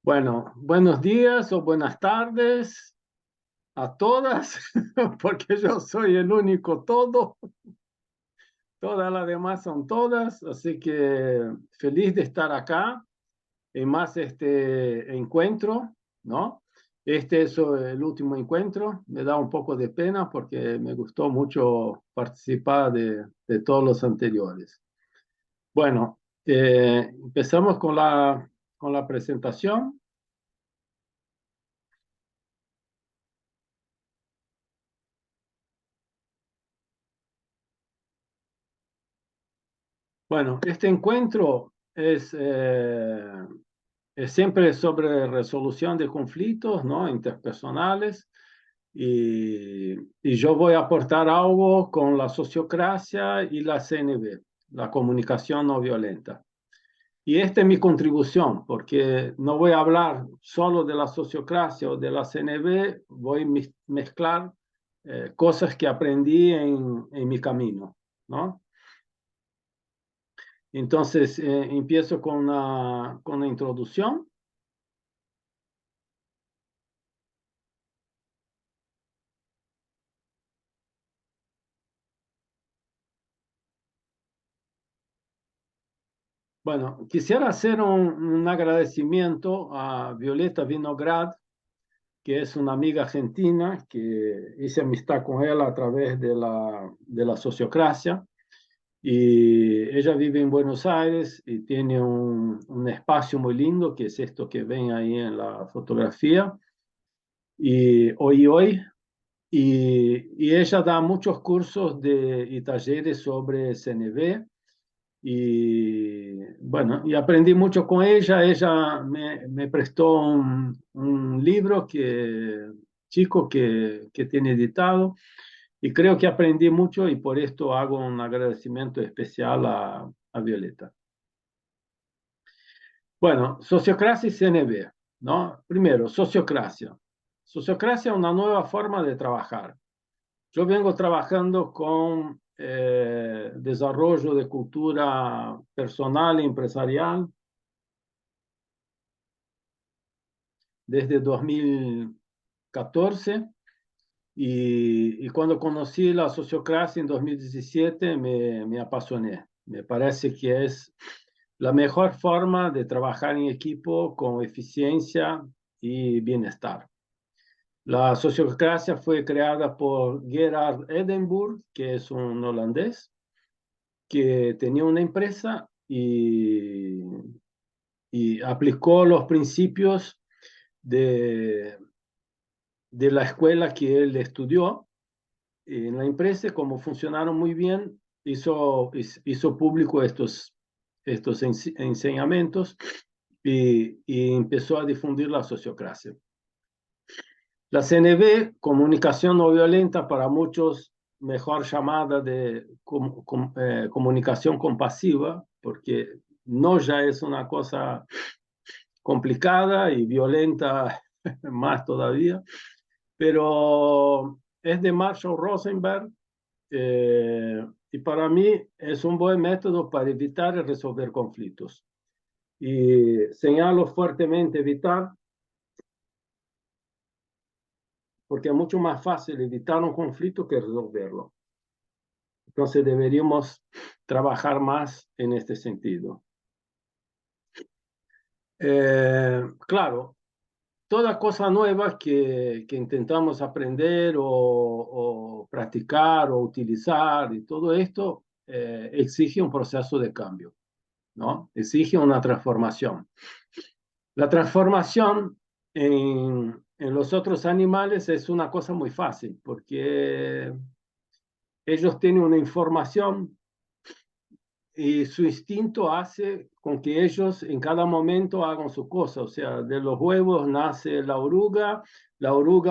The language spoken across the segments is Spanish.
Bueno, buenos días o buenas tardes a todas, porque yo soy el único todo, todas las demás son todas, así que feliz de estar acá en más este encuentro, ¿no? Este es el último encuentro, me da un poco de pena porque me gustó mucho participar de todos los anteriores. Bueno, empezamos con la presentación. Bueno, este encuentro es siempre sobre resolución de conflictos, ¿no? Interpersonales y yo voy a aportar algo con la sociocracia y la CNV, la comunicación no violenta. Y esta es mi contribución, porque no voy a hablar solo de la sociocracia o de la CNV, voy a mezclar cosas que aprendí en mi camino, ¿no? Entonces, empiezo con una introducción. Bueno, quisiera hacer un agradecimiento a Violeta Vinograd, que es una amiga argentina, que hice amistad con ella a través de la sociocracia. Y ella vive en Buenos Aires y tiene un espacio muy lindo, que es esto que ven ahí en la fotografía, y hoy, y ella da muchos cursos y talleres sobre CNV. Y bueno, y aprendí mucho con ella. Ella me prestó un libro chico que tiene editado y creo que aprendí mucho y por esto hago un agradecimiento especial a Violeta. Bueno, sociocracia y CNV, ¿no? Primero, sociocracia. Sociocracia es una nueva forma de trabajar. Yo vengo trabajando con desarrollo de cultura personal e empresarial desde 2014 y cuando conocí la sociocracia en 2017 me apasioné. Me parece que es la mejor forma de trabajar en equipo con eficiencia y bienestar. La sociocracia fue creada por Gerard Edinburgh, que es un holandés, que tenía una empresa y aplicó los principios de, de la escuela que él estudió en la empresa. Como funcionaron muy bien, hizo público estos enseñamientos y empezó a difundir la sociocracia. La CNV, comunicación no violenta, para muchos mejor llamada de comunicación compasiva, porque no ya es una cosa complicada y violenta más todavía, pero es de Marshall Rosenberg y para mí es un buen método para evitar y resolver conflictos. Y señalo fuertemente evitar, porque es mucho más fácil evitar un conflicto que resolverlo. Entonces deberíamos trabajar más en este sentido. Claro, toda cosa nueva que intentamos aprender o practicar o utilizar y todo esto exige un proceso de cambio, ¿no? Exige una transformación. La transformación en los otros animales es una cosa muy fácil porque ellos tienen una información y su instinto hace con que ellos en cada momento hagan su cosa. O sea, de los huevos nace la oruga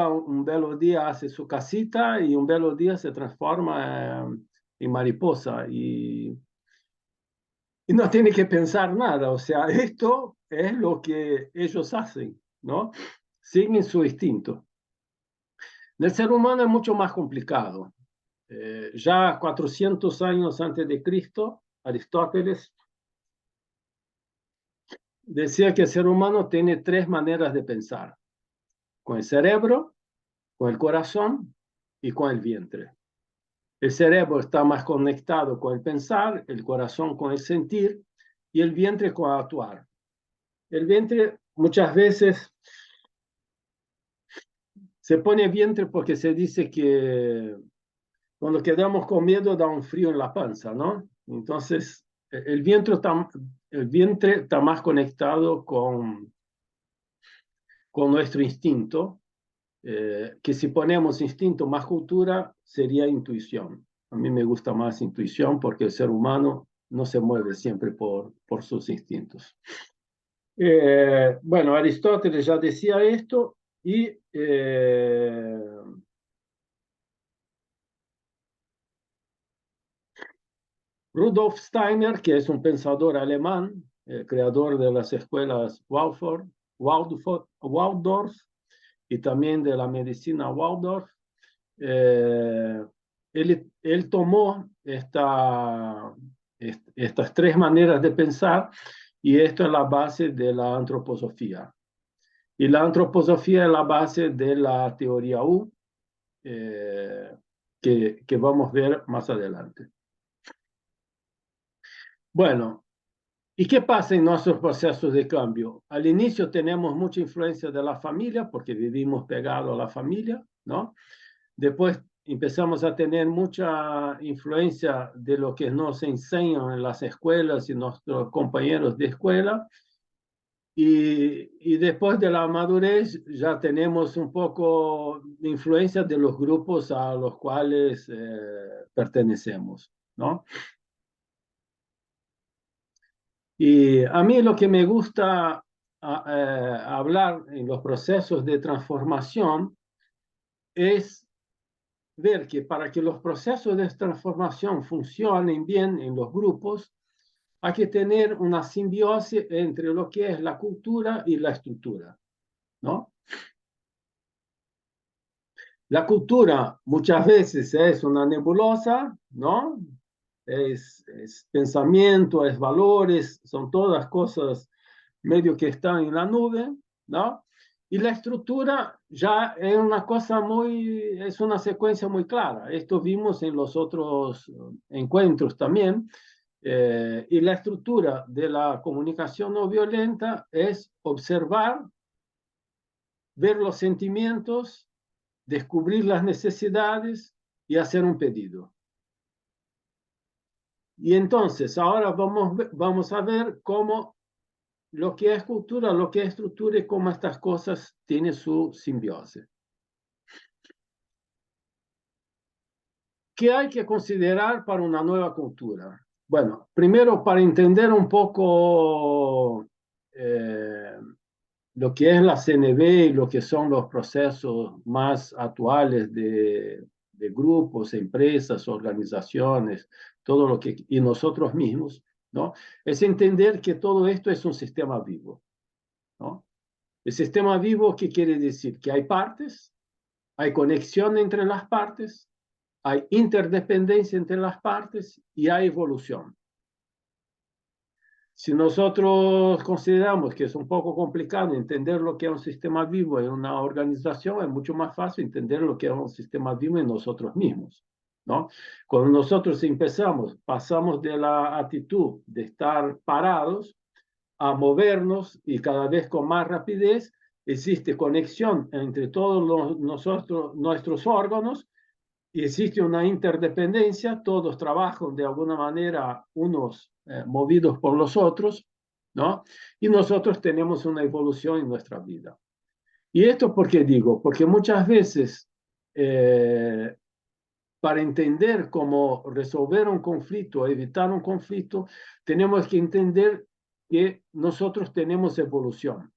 un belo día hace su casita y un belo día se transforma en mariposa y no tiene que pensar nada. O sea, esto es lo que ellos hacen, ¿no? Siguen su instinto. El ser humano es mucho más complicado. Ya 400 años antes de Cristo, Aristóteles decía que el ser humano tiene tres maneras de pensar: con el cerebro, con el corazón y con el vientre. El cerebro está más conectado con el pensar, el corazón con el sentir y el vientre con el actuar. El vientre muchas veces se pone vientre porque se dice que cuando quedamos con miedo da un frío en la panza, ¿no? Entonces, el vientre está más conectado con nuestro instinto, que si ponemos instinto más cultura, sería intuición. A mí me gusta más intuición porque el ser humano no se mueve siempre por sus instintos. Bueno, Aristóteles ya decía esto y Rudolf Steiner, que es un pensador alemán, creador de las escuelas Waldorf y también de la medicina Waldorf, él tomó estas tres maneras de pensar y esto es la base de la antroposofía. Y la antroposofía es la base de la teoría U, que vamos a ver más adelante. Bueno, ¿y qué pasa en nuestros procesos de cambio? Al inicio tenemos mucha influencia de la familia porque vivimos pegados a la familia, ¿no? Después empezamos a tener mucha influencia de lo que nos enseñan en las escuelas y nuestros compañeros de escuela. Y después de la madurez ya tenemos un poco de influencia de los grupos a los cuales pertenecemos, ¿no? Y a mí lo que me gusta hablar en los procesos de transformación es ver que para que los procesos de transformación funcionen bien en los grupos, hay que tener una simbiosis entre lo que es la cultura y la estructura, ¿no? La cultura muchas veces es una nebulosa, ¿no? Es pensamiento, es valores, son todas cosas medio que están en la nube, ¿no? Y la estructura ya es una cosa es una secuencia muy clara. Esto vimos en los otros encuentros también. Y la estructura de la comunicación no violenta es observar, ver los sentimientos, descubrir las necesidades y hacer un pedido. Y entonces, ahora vamos a ver cómo lo que es cultura, lo que es estructura y cómo estas cosas tienen su simbiosis. ¿Qué hay que considerar para una nueva cultura? Bueno, primero para entender un poco lo que es la CNV y lo que son los procesos más actuales de grupos, empresas, organizaciones, todo lo que, y nosotros mismos, ¿no? Es entender que todo esto es un sistema vivo, ¿no? El sistema vivo, ¿qué quiere decir? Que hay partes, hay conexión entre las partes, hay interdependencia entre las partes y hay evolución. Si nosotros consideramos que es un poco complicado entender lo que es un sistema vivo en una organización, es mucho más fácil entender lo que es un sistema vivo en nosotros mismos, ¿no? Cuando nosotros pasamos de la actitud de estar parados a movernos y cada vez con más rapidez, existe conexión entre todos nuestros órganos y existe una interdependencia, todos trabajan de alguna manera unos movidos por los otros, ¿no? Y nosotros tenemos una evolución en nuestra vida. ¿Y esto por qué digo? Porque muchas veces para entender cómo resolver un conflicto, evitar un conflicto, tenemos que entender que nosotros tenemos evolución.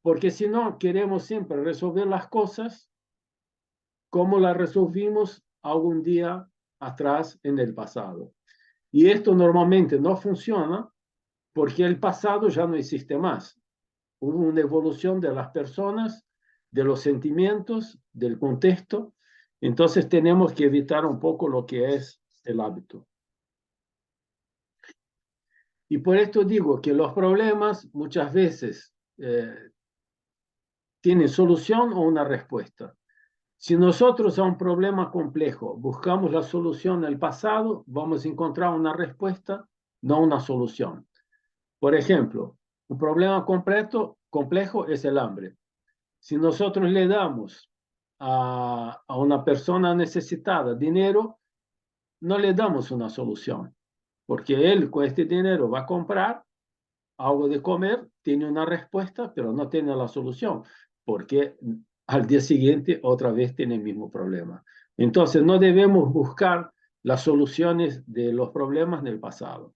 Porque si no, queremos siempre resolver las cosas como las resolvimos algún día atrás en el pasado. Y esto normalmente no funciona porque el pasado ya no existe más. Hubo una evolución de las personas, de los sentimientos, del contexto. Entonces tenemos que evitar un poco lo que es el hábito. Y por esto digo que los problemas muchas veces tienen solución o una respuesta. Si nosotros a un problema complejo buscamos la solución en el pasado, vamos a encontrar una respuesta, no una solución. Por ejemplo, un problema complejo es el hambre. Si nosotros le damos a una persona necesitada dinero, no le damos una solución, porque él con este dinero va a comprar algo de comer, tiene una respuesta, pero no tiene la solución, porque al día siguiente otra vez tiene el mismo problema. Entonces, no debemos buscar las soluciones de los problemas del pasado.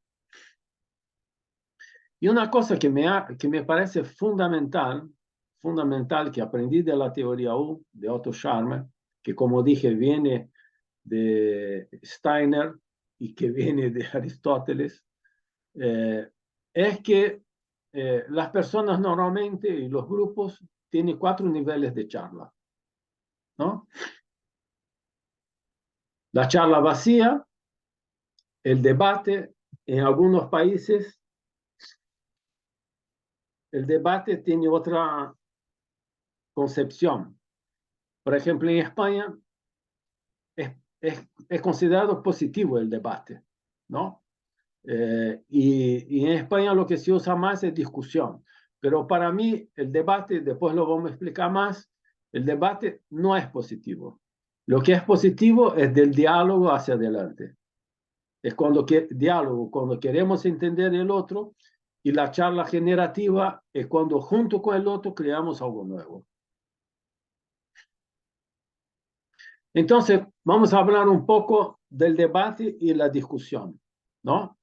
Y una cosa que me parece fundamental que aprendí de la teoría U de Otto Scharmer, que como dije viene de Steiner y que viene de Aristóteles, es que las personas normalmente y los grupos tienen 4 niveles de charla, ¿no? La charla vacía, el debate, en algunos países el debate tiene otra concepción. Por ejemplo, en España es considerado positivo el debate, ¿no? Y en España lo que se usa más es discusión. Pero para mí el debate, después lo vamos a explicar más, el debate no es positivo. Lo que es positivo es del diálogo hacia adelante. Es diálogo, cuando queremos entender el otro, y la charla generativa es cuando junto con el otro creamos algo nuevo. Entonces, vamos a hablar un poco del debate y la discusión, ¿no?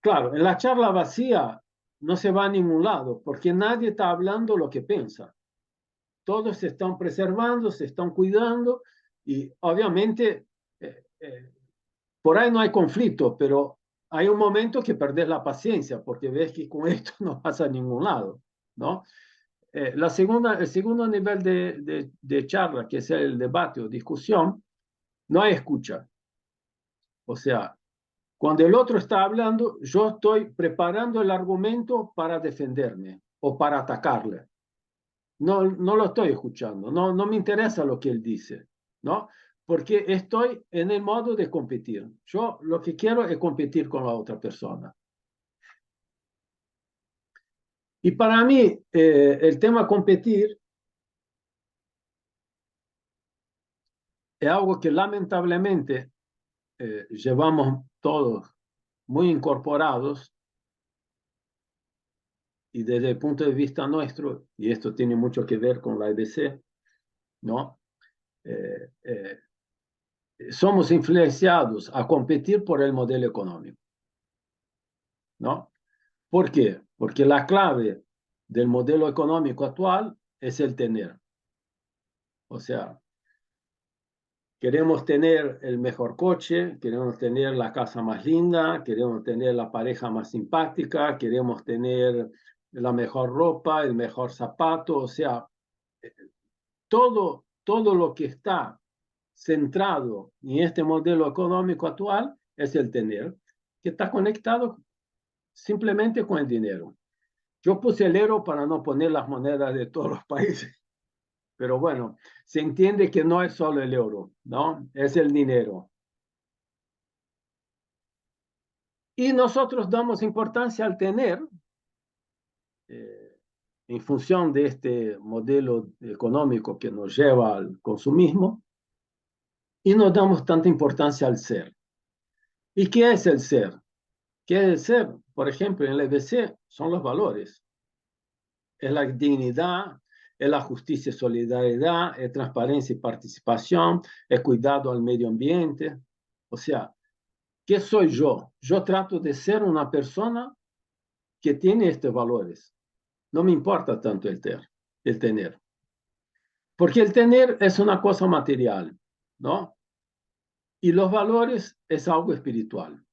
Claro, en la charla vacía no se va a ningún lado, porque nadie está hablando lo que piensa. Todos se están preservando, se están cuidando, y obviamente por ahí no hay conflicto, pero hay un momento que perdés la paciencia, porque ves que con esto no vas a ningún lado, ¿no? El segundo nivel de charla, que es el debate o discusión, no hay escucha. O sea, cuando el otro está hablando, yo estoy preparando el argumento para defenderme o para atacarle. No lo estoy escuchando, no me interesa lo que él dice, ¿no? Porque estoy en el modo de competir. Yo lo que quiero es competir con la otra persona. Y para mí, el tema competir es algo que lamentablemente llevamos todos muy incorporados, y desde el punto de vista nuestro, y esto tiene mucho que ver con la EBC, ¿no? Eh, eh, somos influenciados a competir por el modelo económico, ¿no? ¿Por qué? Porque la clave del modelo económico actual es el tener. O sea, queremos tener el mejor coche, queremos tener la casa más linda, queremos tener la pareja más simpática, queremos tener la mejor ropa, el mejor zapato, o sea, todo lo que está centrado en este modelo económico actual es el tener, que está conectado simplemente con el dinero. Yo puse el euro para no poner las monedas de todos los países, pero bueno, se entiende que no es solo el euro, ¿no? Es el dinero. Y nosotros damos importancia al tener, en función de este modelo económico que nos lleva al consumismo, y no damos tanta importancia al ser. ¿Y qué es el ser? ¿Qué es el ser? Por ejemplo, en el EBC son los valores. Es la dignidad, es la justicia y solidaridad, es transparencia y participación, es cuidado al medio ambiente. O sea, ¿qué soy yo? Yo trato de ser una persona que tiene estos valores. No me importa tanto el tener. Porque el tener es una cosa material, ¿no? Y los valores es algo espiritual.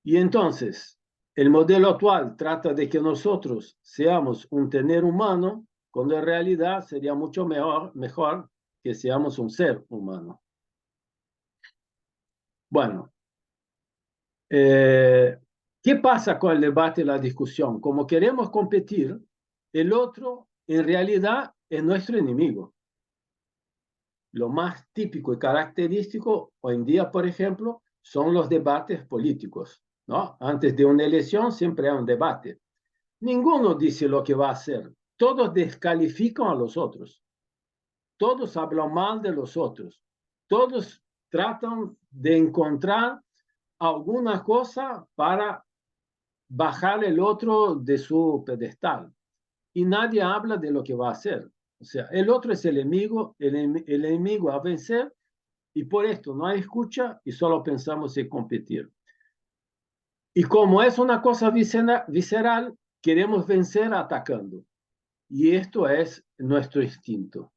Y entonces, el modelo actual trata de que nosotros seamos un tener humano, cuando en realidad sería mucho mejor que seamos un ser humano. Bueno, ¿qué pasa con el debate y la discusión? Como queremos competir, el otro en realidad es nuestro enemigo. Lo más típico y característico hoy en día, por ejemplo, son los debates políticos, ¿no? Antes de una elección siempre hay un debate. Ninguno dice lo que va a hacer. Todos descalifican a los otros. Todos hablan mal de los otros. Todos tratan de encontrar alguna cosa para bajar el otro de su pedestal. Y nadie habla de lo que va a hacer. O sea, el otro es el enemigo a vencer, y por esto no hay escucha y solo pensamos en competir. Y como es una cosa visceral, queremos vencer atacando. Y esto es nuestro instinto,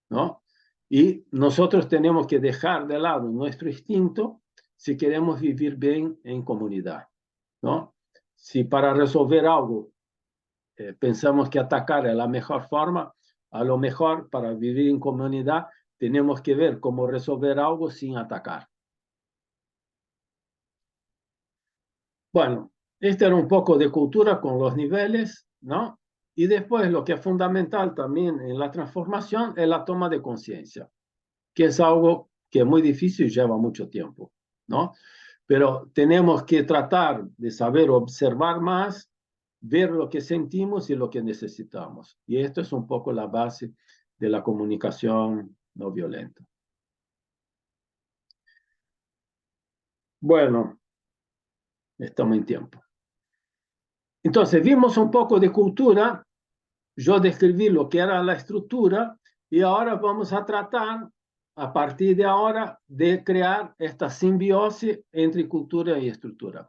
¿no? Y nosotros tenemos que dejar de lado nuestro instinto si queremos vivir bien en comunidad, ¿no? Si para resolver algo pensamos que atacar es la mejor forma, a lo mejor para vivir en comunidad tenemos que ver cómo resolver algo sin atacar. Bueno, este era un poco de cultura con los niveles, ¿no? Y después lo que es fundamental también en la transformación es la toma de conciencia, que es algo que es muy difícil y lleva mucho tiempo, ¿no? Pero tenemos que tratar de saber observar más, ver lo que sentimos y lo que necesitamos. Y esto es un poco la base de la comunicación no violenta. Bueno, estamos en tiempo. Entonces, vimos un poco de cultura, yo describí lo que era la estructura y ahora vamos a tratar, a partir de ahora, de crear esta simbiosis entre cultura y estructura.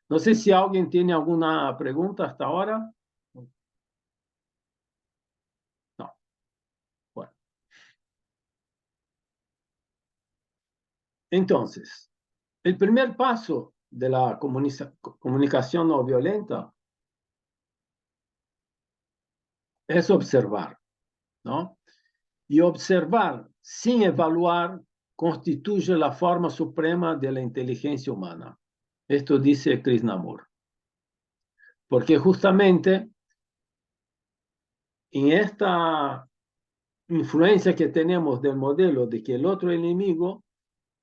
No sé si alguien tiene alguna pregunta hasta ahora. No. Bueno. Entonces, el primer paso de la comunicación no violenta es observar, ¿no? Y observar sin evaluar constituye la forma suprema de la inteligencia humana. Esto dice Krishnamurti. Porque justamente en esta influencia que tenemos del modelo de que el otro enemigo,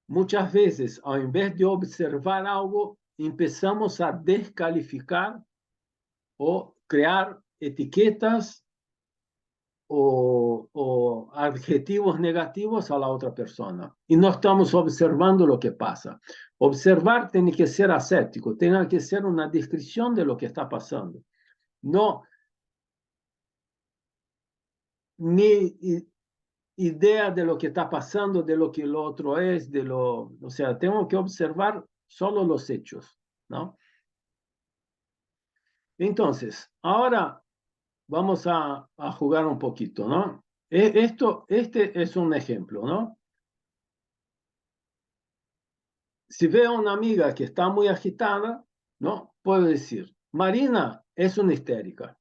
muchas veces, en vez de observar algo, empezamos a descalificar o crear etiquetas o adjetivos negativos a la otra persona. Y no estamos observando lo que pasa. Observar tiene que ser aséptico, tiene que ser una descripción de lo que está pasando. No mi idea de lo que está pasando, de lo que el otro es, o sea, tengo que observar solo los hechos, ¿no? Entonces, ahora vamos a jugar un poquito, ¿no? Este es un ejemplo, ¿no? Si veo a una amiga que está muy agitada, ¿no? Puedo decir, Marina es una histérica.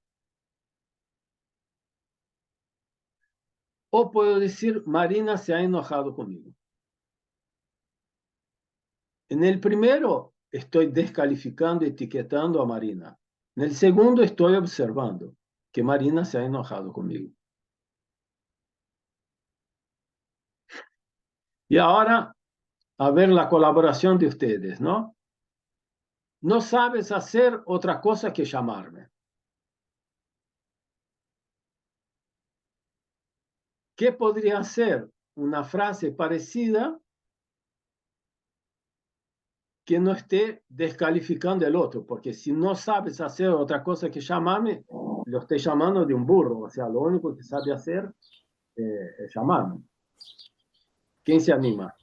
O puedo decir, Marina se ha enojado conmigo. En el primero, estoy descalificando, etiquetando a Marina. En el segundo, estoy observando que Marina se ha enojado conmigo. Y ahora, a ver la colaboración de ustedes, ¿no? No sabes hacer otra cosa que llamarme. ¿Qué podría ser una frase parecida que no esté descalificando el otro? Porque si no sabes hacer otra cosa que llamarme, lo estoy llamando de un burro. O sea, lo único que sabe hacer es llamarme. ¿Quién se anima?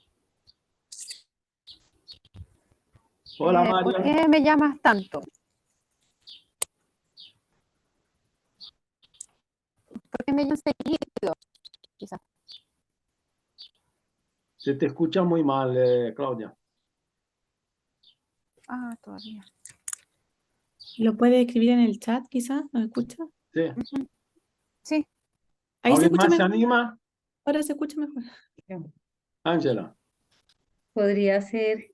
Hola, María. ¿Por qué me llamas tanto? ¿Por qué me llamas seguido? Quizás. Se te escucha muy mal, Claudia. Ah, todavía. ¿Lo puede escribir en el chat, quizás? ¿Me escucha? Sí. Sí. Ahí se ¿Alguien escucha más se mejor. anima? Ahora se escucha mejor. Ángela. Podría ser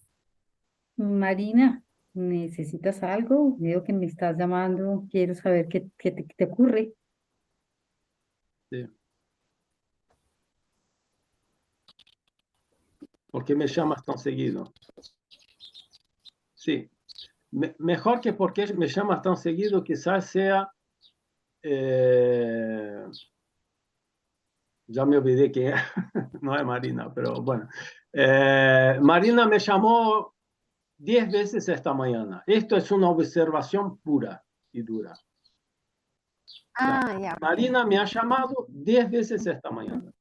Marina, ¿necesitas algo? Veo que me estás llamando, quiero saber qué te ocurre. Sí. ¿Por qué me llamas tan seguido? Sí. Mejor que por qué me llamas tan seguido, quizás sea... ya me olvidé que no es Marina, pero bueno. Marina me llamó 10 veces esta mañana. Esto es una observación pura y dura. O sea, Ah, ya. Marina me ha llamado 10 veces esta mañana.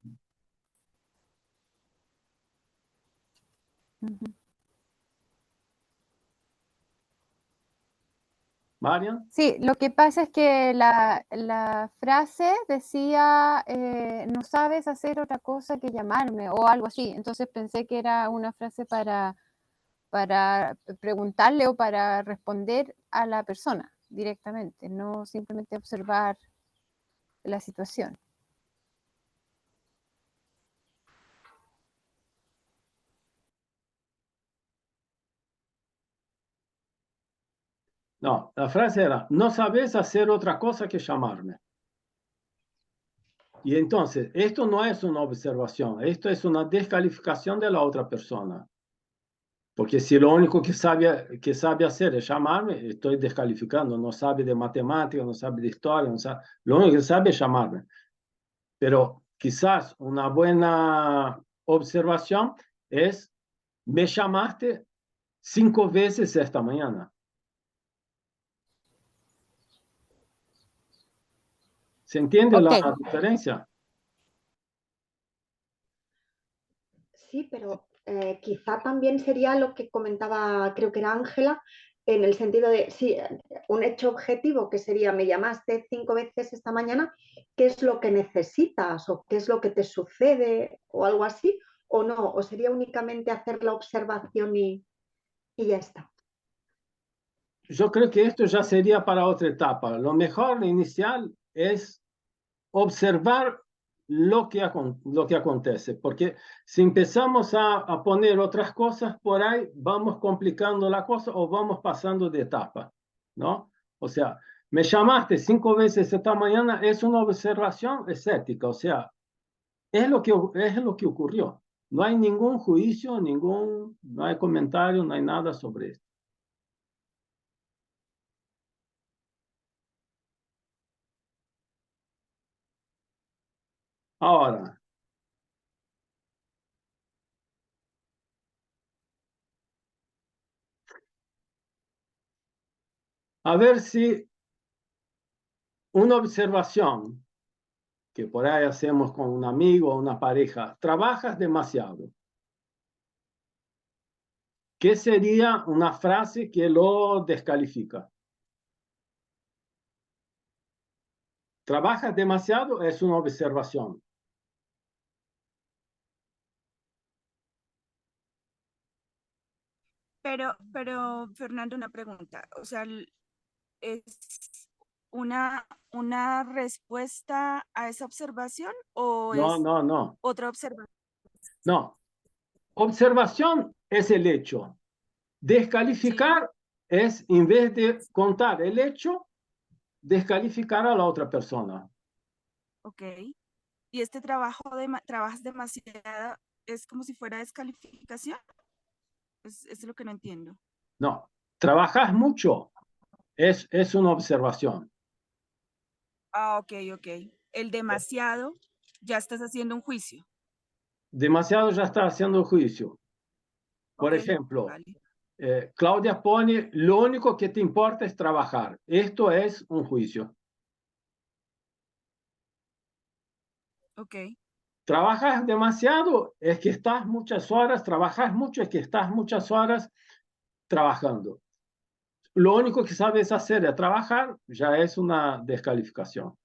Ujú. Marian, Sí, lo que pasa es que la frase decía, no sabes hacer otra cosa que llamarme o algo así. Entonces pensé que era una frase para preguntarle o para responder a la persona directamente, no simplemente observar la situación. no, la frase era, no sabes hacer otra cosa que llamarme. Y entonces, esto no es una observación, esto es una descalificación de la otra persona. Porque si lo único que sabe hacer es llamarme, estoy descalificando, no sabe de matemática, no sabe de historia, no sabe, lo único que sabe es llamarme. Pero quizás una buena observación es, me llamaste 5 veces esta mañana. ¿Se entiende Ok, la diferencia? Sí, pero quizá también sería lo que comentaba, creo que era Ángela, en el sentido de, sí, un hecho objetivo que sería, me llamaste 5 veces esta mañana, ¿qué es lo que necesitas o qué es lo que te sucede o algo así? ¿O no? ¿O sería únicamente hacer la observación y ya está? Yo creo que esto ya sería para otra etapa. Lo mejor inicial es observar lo que acontece, porque si empezamos a poner otras cosas por ahí, vamos complicando la cosa o vamos pasando de etapa, ¿no? O sea, me llamaste 5 veces esta mañana, es una observación escéptica, o sea, es lo que ocurrió. No hay ningún juicio, no hay comentario, no hay nada sobre esto. Ahora, a ver si una observación que por ahí hacemos con un amigo o una pareja, trabajas demasiado. ¿Qué sería una frase que lo descalifica? Trabajas demasiado es una observación. Pero, Fernando, una pregunta. O sea, ¿es una respuesta a esa observación o No, es no, no, otra observación? no. Observación es el hecho. Sí, Descalificar es, en vez de contar el hecho, descalificar a la otra persona. ok. ¿Y este trabajas demasiado es como si fuera descalificación? Es lo que no entiendo. No, trabajas mucho es una observación. Ah, ok, ok. El demasiado, ya estás haciendo un juicio. Demasiado ya está haciendo juicio. Por Ok, ejemplo, vale. Claudia pone, lo único que te importa es trabajar. Esto es un juicio. Ok, Trabajas demasiado, es que estás muchas horas, trabajas mucho, es que estás muchas horas trabajando. Lo único que sabes hacer es trabajar, ya es una descalificación.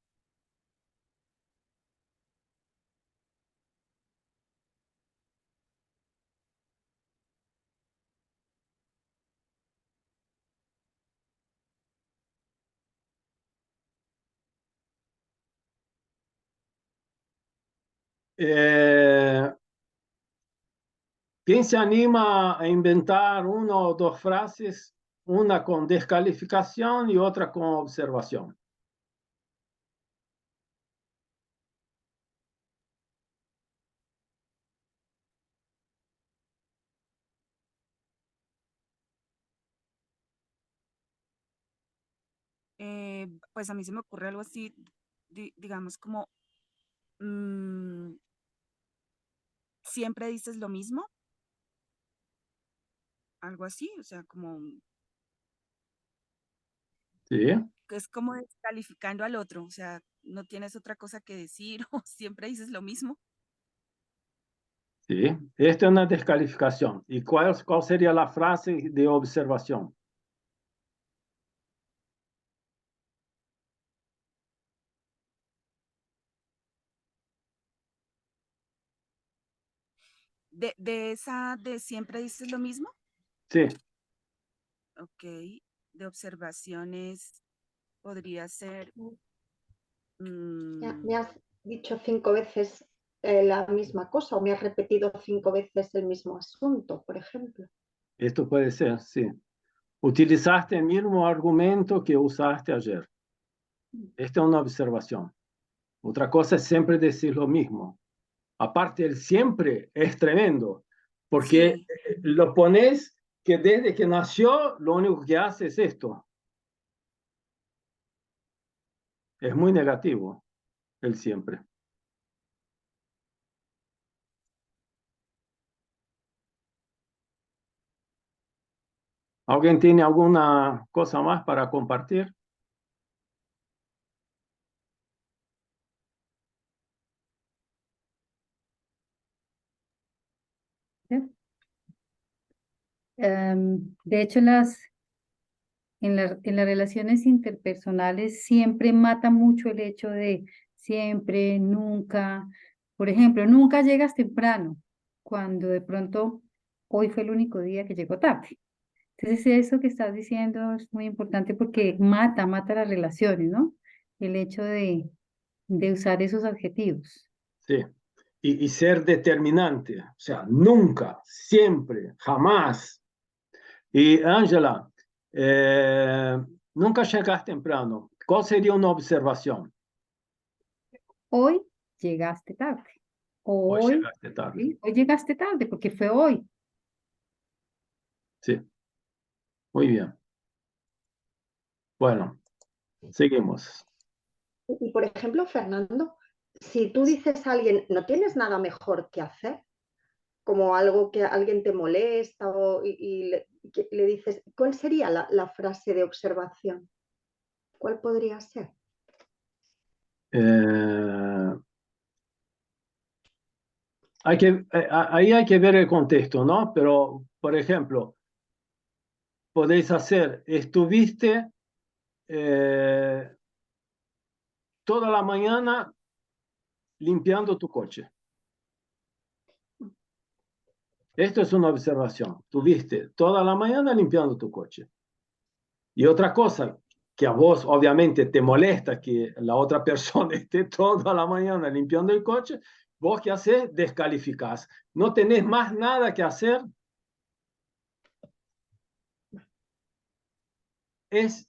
Eh, ¿Quién se anima a inventar una o dos frases, una con descalificación y otra con observación? Pues a mí se me ocurre algo así, digamos como, mm, siempre dices lo mismo, algo así, o sea, como, Sí, que es como descalificando al otro, o sea, no tienes otra cosa que decir o siempre dices lo mismo. sí. Esta es una descalificación. ¿Y cuál sería la frase de observación? De esa, de siempre dices lo mismo, Sí, ok, de observaciones podría ser, Ya, mm, me has dicho 5 veces la misma cosa o me has repetido 5 veces el mismo asunto, por ejemplo. esto puede ser, sí. Utilizaste el mismo argumento que usaste ayer. Esta es una observación. Otra cosa es siempre decir lo mismo. Aparte, el siempre es tremendo, porque sí, lo pones que desde que nació lo único que hace es esto. Es muy negativo el siempre. ¿Alguien tiene alguna cosa más para compartir? ¿sí? De hecho, en las relaciones interpersonales siempre mata mucho el hecho de siempre, nunca. Por ejemplo, nunca llegas temprano, cuando de pronto hoy fue el único día que llegó tarde. Entonces, eso que estás diciendo es muy importante porque mata las relaciones, ¿no? El hecho de usar esos adjetivos. Sí. Y ser determinante. O sea, nunca, siempre, jamás. Y Ángela, nunca llegas temprano. ¿Cuál sería una observación? Hoy llegaste tarde. O Hoy hoy, llegaste tarde. ¿sí? Hoy llegaste tarde porque fue hoy. Sí, muy bien. Bueno, seguimos. Y por ejemplo, Fernando, si tú dices a alguien, no tienes nada mejor que hacer, como algo que alguien te molesta y le dices, ¿cuál sería la frase de observación? ¿Cuál podría ser? Eh, ahí hay que ver el contexto, ¿no? Pero, por ejemplo, podéis hacer, estuviste toda la mañana limpiando tu coche. Esto es una observación. Tuviste toda la mañana limpiando tu coche. Y otra cosa que a vos obviamente te molesta que la otra persona esté toda la mañana limpiando el coche, vos qué haces, descalificás. No tenés más nada que hacer. Es,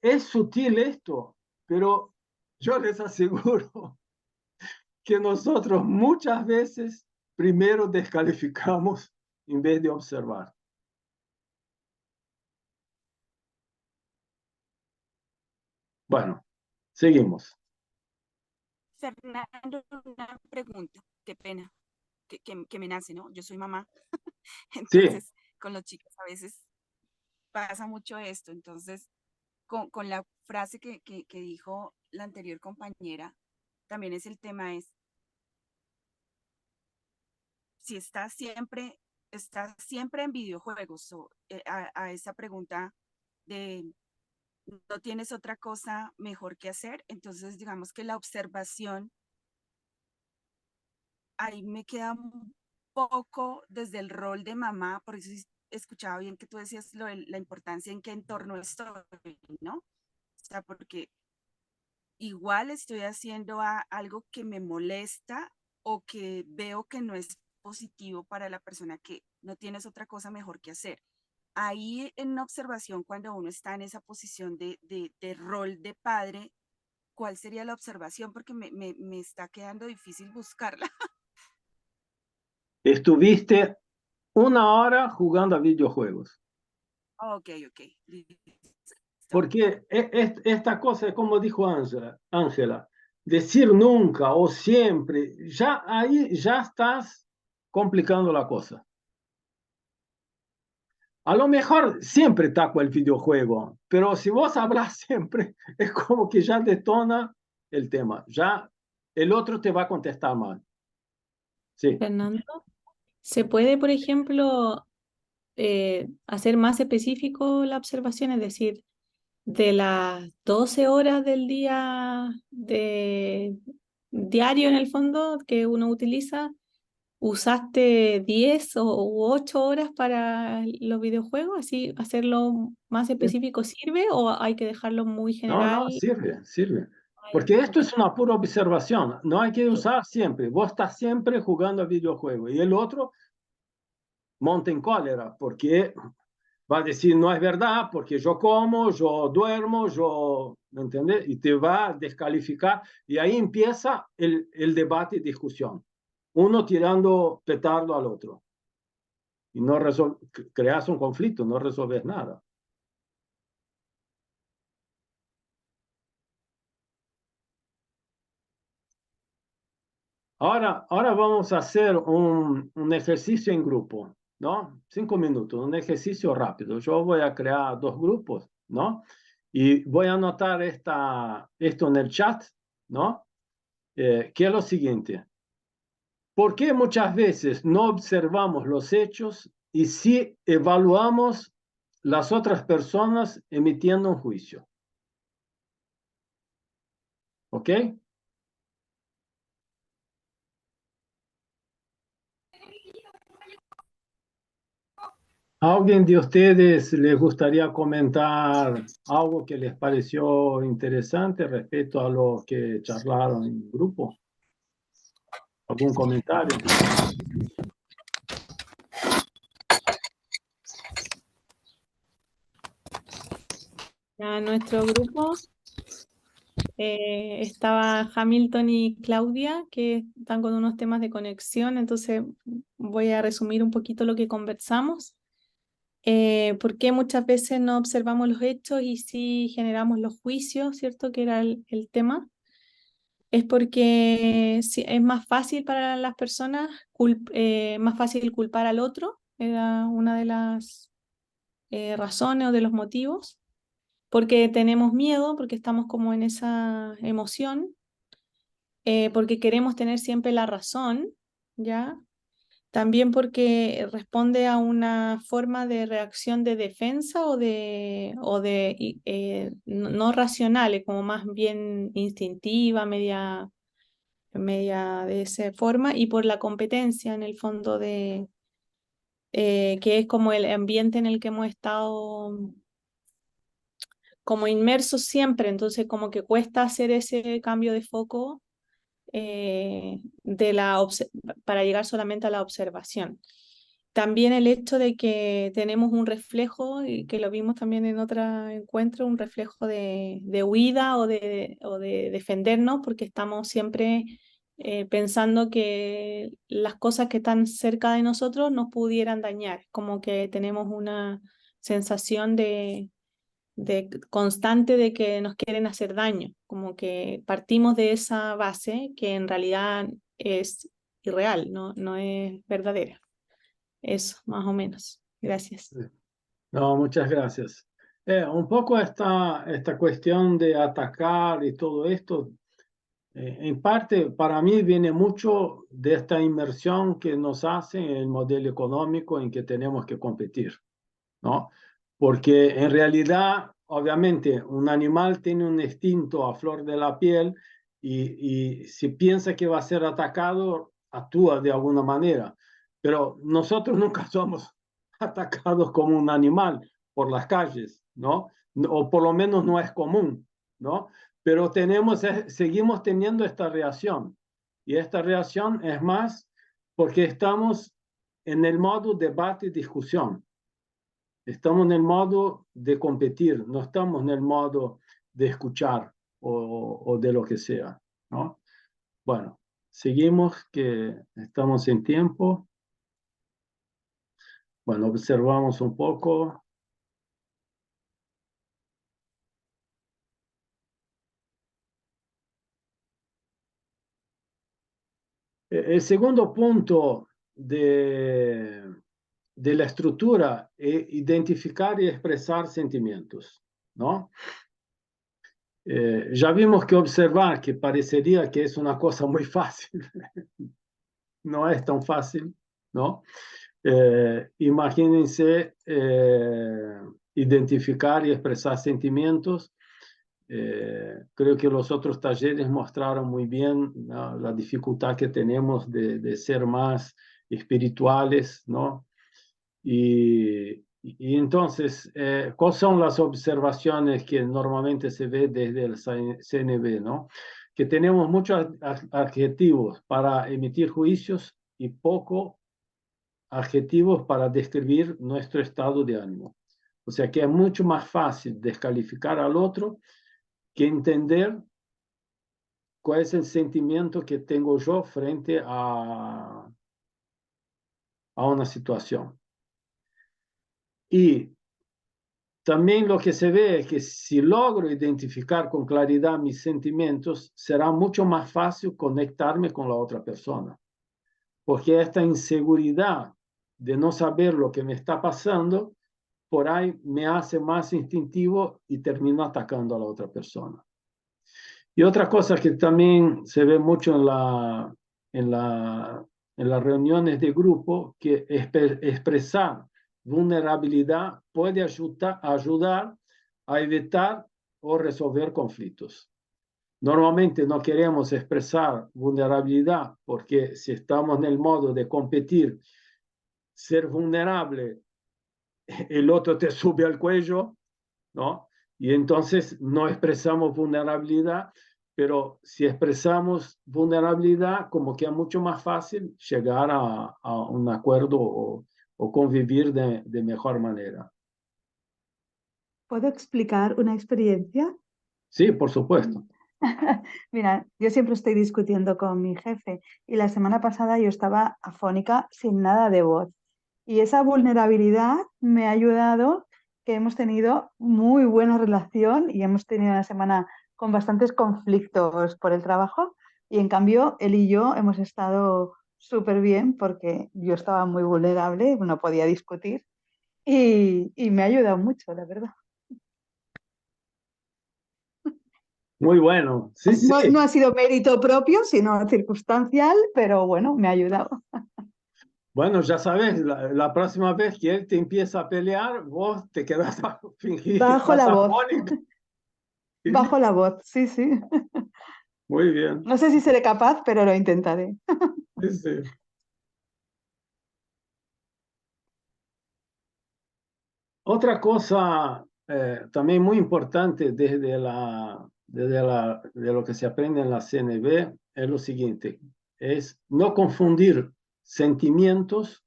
es sutil esto, pero yo les aseguro que nosotros muchas veces primero descalificamos en vez de observar. Bueno, seguimos. Fernando, una pregunta, qué pena, que me nace, ¿no? Yo soy mamá, Sí, entonces con los chicos a veces pasa mucho esto, entonces con la frase que dijo la anterior compañera, también es el tema es, si estás siempre en videojuegos, o a esa pregunta de no tienes otra cosa mejor que hacer, entonces digamos que la observación ahí me queda un poco desde el rol de mamá, por eso escuchaba bien que tú decías la importancia en qué entorno estoy, ¿no? O sea, porque igual estoy haciendo algo que me molesta o que veo que no es positivo para la persona que no tienes otra cosa mejor que hacer. Ahí en una observación, cuando uno está en esa posición de rol de padre, ¿cuál sería la observación? Porque me está quedando difícil buscarla. Estuviste 1 hora jugando a videojuegos. Ok, ok. Listo. Porque esta cosa es como dijo Ángela, decir nunca o siempre, ya ahí ya estás complicando la cosa. A lo mejor siempre taco el videojuego, pero si vos hablas siempre, es como que ya detona el tema. Ya el otro te va a contestar mal. Sí. Fernando, ¿se puede, por ejemplo, hacer más específico la observación? Es decir, de las 12 horas del día diario en el fondo que uno utiliza, ¿usaste 10 u 8 horas para los videojuegos? ¿Así hacerlo más específico sirve o hay que dejarlo muy No, no, general? sirve, sirve. Ah, Porque ya, esto ok. es una pura observación. No hay que usar siempre. Vos estás siempre jugando a videojuegos y el otro monta en cólera porque va a decir no es verdad, porque yo como, yo duermo, yo, ¿me entiendes? Y te va a descalificar y ahí empieza el debate y discusión. Uno tirando petardo al otro y no creas un conflicto, no resolves nada. Ahora vamos a hacer un ejercicio en grupo, ¿no? 5 minutos, un ejercicio rápido. Yo voy a crear 2 grupos, ¿no? Y voy a anotar esto en el chat, ¿no? Que es lo siguiente. ¿Por qué muchas veces no observamos los hechos y sí evaluamos las otras personas emitiendo un juicio? ¿Ok? ¿A alguien de ustedes les gustaría comentar algo que les pareció interesante respecto a lo que charlaron en el grupo? ¿Algún comentario? Ya en nuestro grupo estaba Hamilton y Claudia, que están con unos temas de conexión, entonces voy a resumir un poquito lo que conversamos. ¿Por qué muchas veces no observamos los hechos y sí generamos los juicios, ¿cierto? Que era el tema. Es porque es más fácil para las personas, más fácil culpar al otro, era una de las razones o de los motivos, porque tenemos miedo, porque estamos como en esa emoción, porque queremos tener siempre la razón, ¿ya? También porque responde a una forma de reacción de defensa o no racionales, como más bien instintiva, media de esa forma, y por la competencia en el fondo que es como el ambiente en el que hemos estado como inmersos siempre, entonces como que cuesta hacer ese cambio de foco para llegar solamente a la observación. También el hecho de que tenemos un reflejo, y que lo vimos también en otro encuentro, un reflejo de huida o de defendernos, porque estamos siempre pensando que las cosas que están cerca de nosotros nos pudieran dañar, como que tenemos una sensación de constante de que nos quieren hacer daño, como que partimos de esa base que en realidad es irreal, no es verdadera. Eso, más o menos. Gracias. No, muchas gracias. Un poco esta cuestión de atacar y todo esto, en parte para mí viene mucho de esta inmersión que nos hace en el modelo económico en que tenemos que competir, ¿no? Porque en realidad, obviamente, un animal tiene un instinto a flor de la piel y si piensa que va a ser atacado, actúa de alguna manera. Pero nosotros nunca somos atacados como un animal por las calles, ¿no? O por lo menos no es común, ¿no? Pero seguimos teniendo esta reacción. Y esta reacción es más porque estamos en el modo debate y discusión. Estamos en el modo de competir, no estamos en el modo de escuchar o de lo que sea, ¿no? Bueno, seguimos que estamos en tiempo. Bueno, observamos un poco. El segundo punto de la estructura es identificar y expresar sentimientos, ¿no? Ya vimos que observar, que parecería que es una cosa muy fácil, no es tan fácil, ¿no? Imagínense identificar y expresar sentimientos. Creo que los otros talleres mostraron muy bien, ¿no?, la dificultad que tenemos de ser más espirituales, ¿no? Y entonces, ¿cuáles son las observaciones que normalmente se ve desde el CNV, ¿no? Que tenemos muchos adjetivos para emitir juicios y poco adjetivos para describir nuestro estado de ánimo. O sea que es mucho más fácil descalificar al otro que entender cuál es el sentimiento que tengo yo frente a una situación. Y también lo que se ve es que si logro identificar con claridad mis sentimientos, será mucho más fácil conectarme con la otra persona. Porque esta inseguridad de no saber lo que me está pasando, por ahí me hace más instintivo y termino atacando a la otra persona. Y otra cosa que también se ve mucho en las reuniones de grupo, que expresar vulnerabilidad puede ayudar a evitar o resolver conflictos. Normalmente no queremos expresar vulnerabilidad porque si estamos en el modo de competir, ser vulnerable, el otro te sube al cuello, ¿no? Y entonces no expresamos vulnerabilidad, pero si expresamos vulnerabilidad, como que es mucho más fácil llegar a un acuerdo o convivir de mejor manera. ¿Puedo explicar una experiencia? Sí, por supuesto. Mira, yo siempre estoy discutiendo con mi jefe y la semana pasada yo estaba afónica sin nada de voz. Y esa vulnerabilidad me ha ayudado, que hemos tenido muy buena relación y hemos tenido una semana con bastantes conflictos por el trabajo. Y en cambio, él y yo hemos estado súper bien porque yo estaba muy vulnerable, no podía discutir y me ha ayudado mucho, la verdad. Muy bueno. Sí, sí. No ha sido mérito propio, sino circunstancial, pero bueno, me ha ayudado. Bueno, ya sabes, la próxima vez que él te empieza a pelear, vos te quedas a fingir que Bajo estás la voz. afónica. Bajo la voz, sí, sí. Muy bien. No sé si seré capaz, pero lo intentaré. Sí, sí. Otra cosa también muy importante de lo que se aprende en la CNV es lo siguiente, es no confundir sentimientos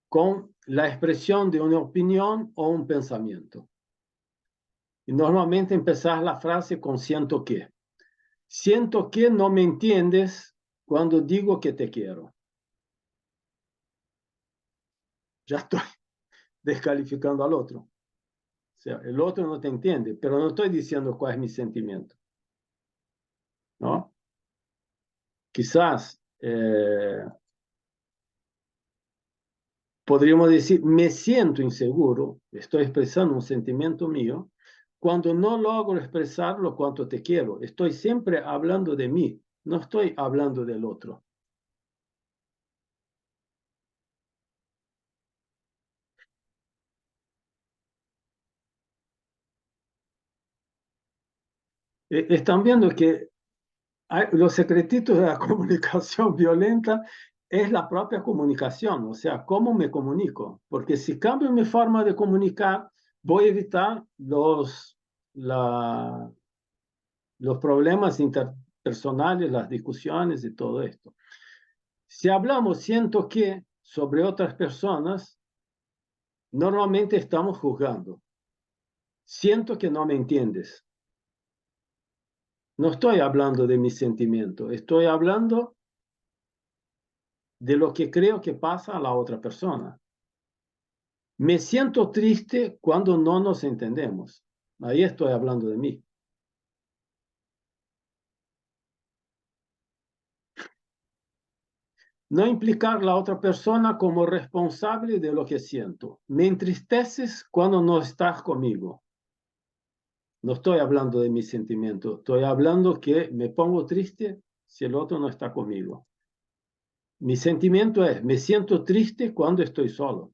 con la expresión de una opinión o un pensamiento. Y normalmente empezar la frase con siento que. Siento que no me entiendes cuando digo que te quiero. Ya estoy descalificando al otro. O sea, el otro no te entiende, pero no estoy diciendo cuál es mi sentimiento, ¿no? Quizás podríamos decir, me siento inseguro, estoy expresando un sentimiento mío, cuando no logro expresar lo cuanto te quiero. Estoy siempre hablando de mí, no estoy hablando del otro. Están viendo que los secretitos de la comunicación violenta es la propia comunicación, o sea, cómo me comunico. Porque si cambio mi forma de comunicar, voy a evitar los problemas interpersonales, las discusiones y todo esto. Si hablamos siento que sobre otras personas, normalmente estamos juzgando. Siento que no me entiendes. No estoy hablando de mis sentimientos, estoy hablando de lo que creo que pasa a la otra persona. Me siento triste cuando no nos entendemos. Ahí estoy hablando de mí. No implicar a la otra persona como responsable de lo que siento. Me entristeces cuando no estás conmigo. No estoy hablando de mis sentimientos, estoy hablando que me pongo triste si el otro no está conmigo. Mi sentimiento es, me siento triste cuando estoy solo.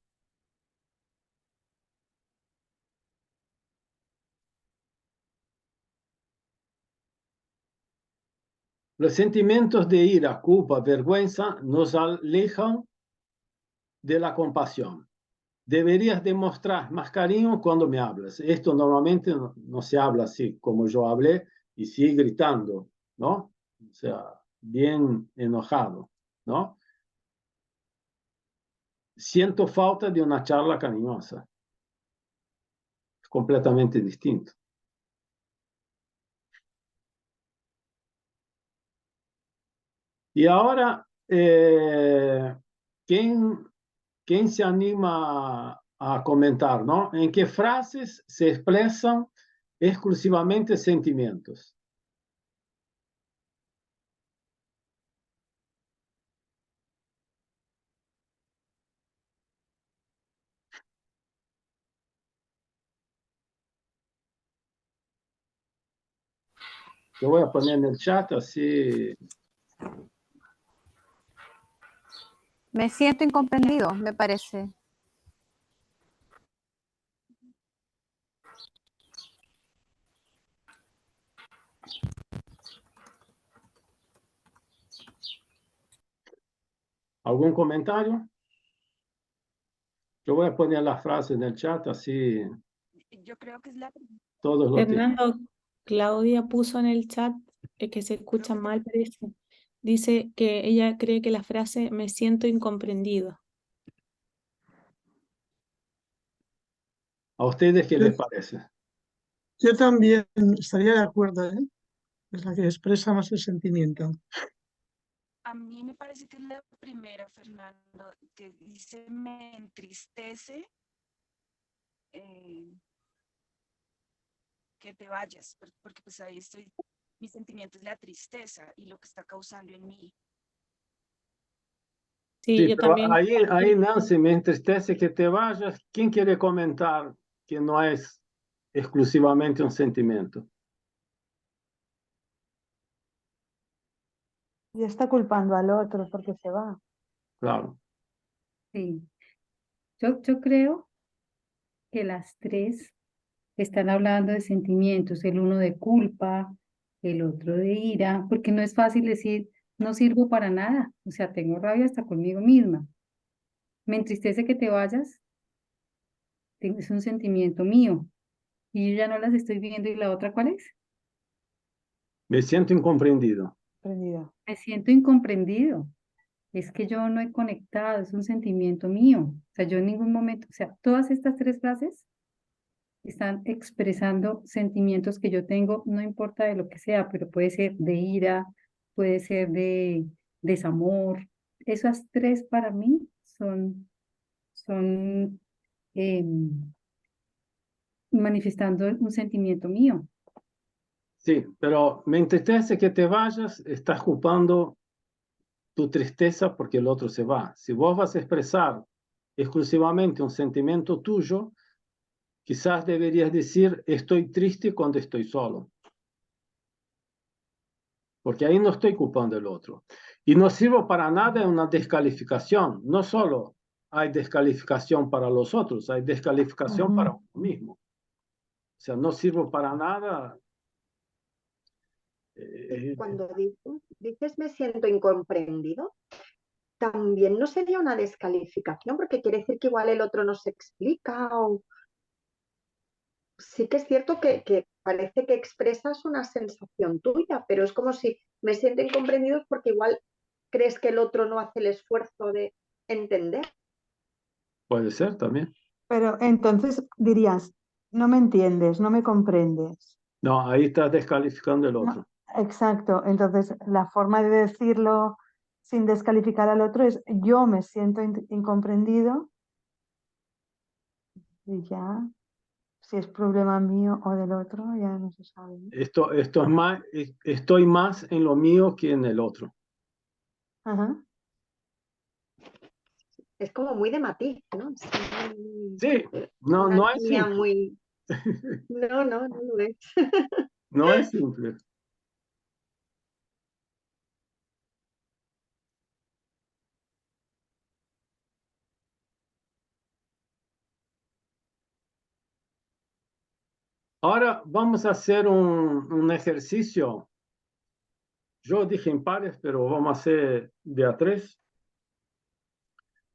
Los sentimientos de ira, culpa, vergüenza nos alejan de la compasión. Deberías demostrar más cariño cuando me hablas. Esto normalmente no se habla así como yo hablé y sigue gritando, ¿no? O sea, bien enojado, ¿no? Siento falta de una charla cariñosa. Es completamente distinto. Y ahora, ¿quién se anima a comentar, ¿no? ¿En qué frases se expresan exclusivamente sentimientos? Yo voy a poner en el chat así. Me siento incomprendido, me parece. ¿Algún comentario? Yo voy a poner la frase en el chat así Yo creo que es la todos lo tienen. Fernando, Claudia puso en el chat que se escucha mal, parece. Dice que ella cree que la frase me siento incomprendido. ¿A ustedes qué Yo, les parece? yo también estaría de acuerdo, ¿eh? Es la que expresa más el sentimiento. A mí me parece que es la primera, Fernando, que dice me entristece que te vayas, porque pues ahí estoy, mi sentimiento es la tristeza y lo que está causando en mí. Sí, Sí, yo pero también. ahí Nancy, me entristece que te vayas. ¿Quién quiere comentar que no es exclusivamente un sentimiento? Y está culpando al otro porque se va. Claro. Sí. Yo creo que las tres están hablando de sentimientos, el uno de culpa, el otro de ira, porque no es fácil decir, no sirvo para nada, o sea, tengo rabia hasta conmigo misma. Me entristece que te vayas, es un sentimiento mío, y yo ya no las estoy viendo, ¿y la otra cuál es? Me siento incomprendido. Prendido. Me siento incomprendido, es que yo no he conectado, es un sentimiento mío, o sea, yo en ningún momento, o sea, todas estas tres frases están expresando sentimientos que yo tengo, no importa de lo que sea, pero puede ser de ira, puede ser de desamor. Esas tres para mí son manifestando un sentimiento mío. Sí, pero me entristece que te vayas, estás culpando tu tristeza porque el otro se va. Si vos vas a expresar exclusivamente un sentimiento tuyo, quizás deberías decir, estoy triste cuando estoy solo. Porque ahí no estoy culpando al otro. Y no sirvo para nada en una descalificación. No solo hay descalificación para los otros, hay descalificación para uno mismo. O sea, no sirvo para nada. Cuando dices me siento incomprendido, también no sería una descalificación, porque quiere decir que igual el otro no se explica. O... Sí que es cierto que parece que expresas una sensación tuya, pero es como si me siento incomprendido porque igual crees que el otro no hace el esfuerzo de entender. Puede ser también. Pero entonces dirías, no me entiendes, no me comprendes. No, ahí estás descalificando el otro. No, exacto. Entonces, la forma de decirlo sin descalificar al otro es yo me siento incomprendido y ya, si es problema mío o del otro, ya no se sabe, ¿no? Esto es más, estoy más en lo mío que en el otro. Ajá. Es como muy de matiz, ¿no? Es muy- Sí, no, una no es línea simple. muy... No, no, no lo es. No es simple. Ahora vamos a hacer un ejercicio. Yo dije en pares, pero vamos a hacer de a tres.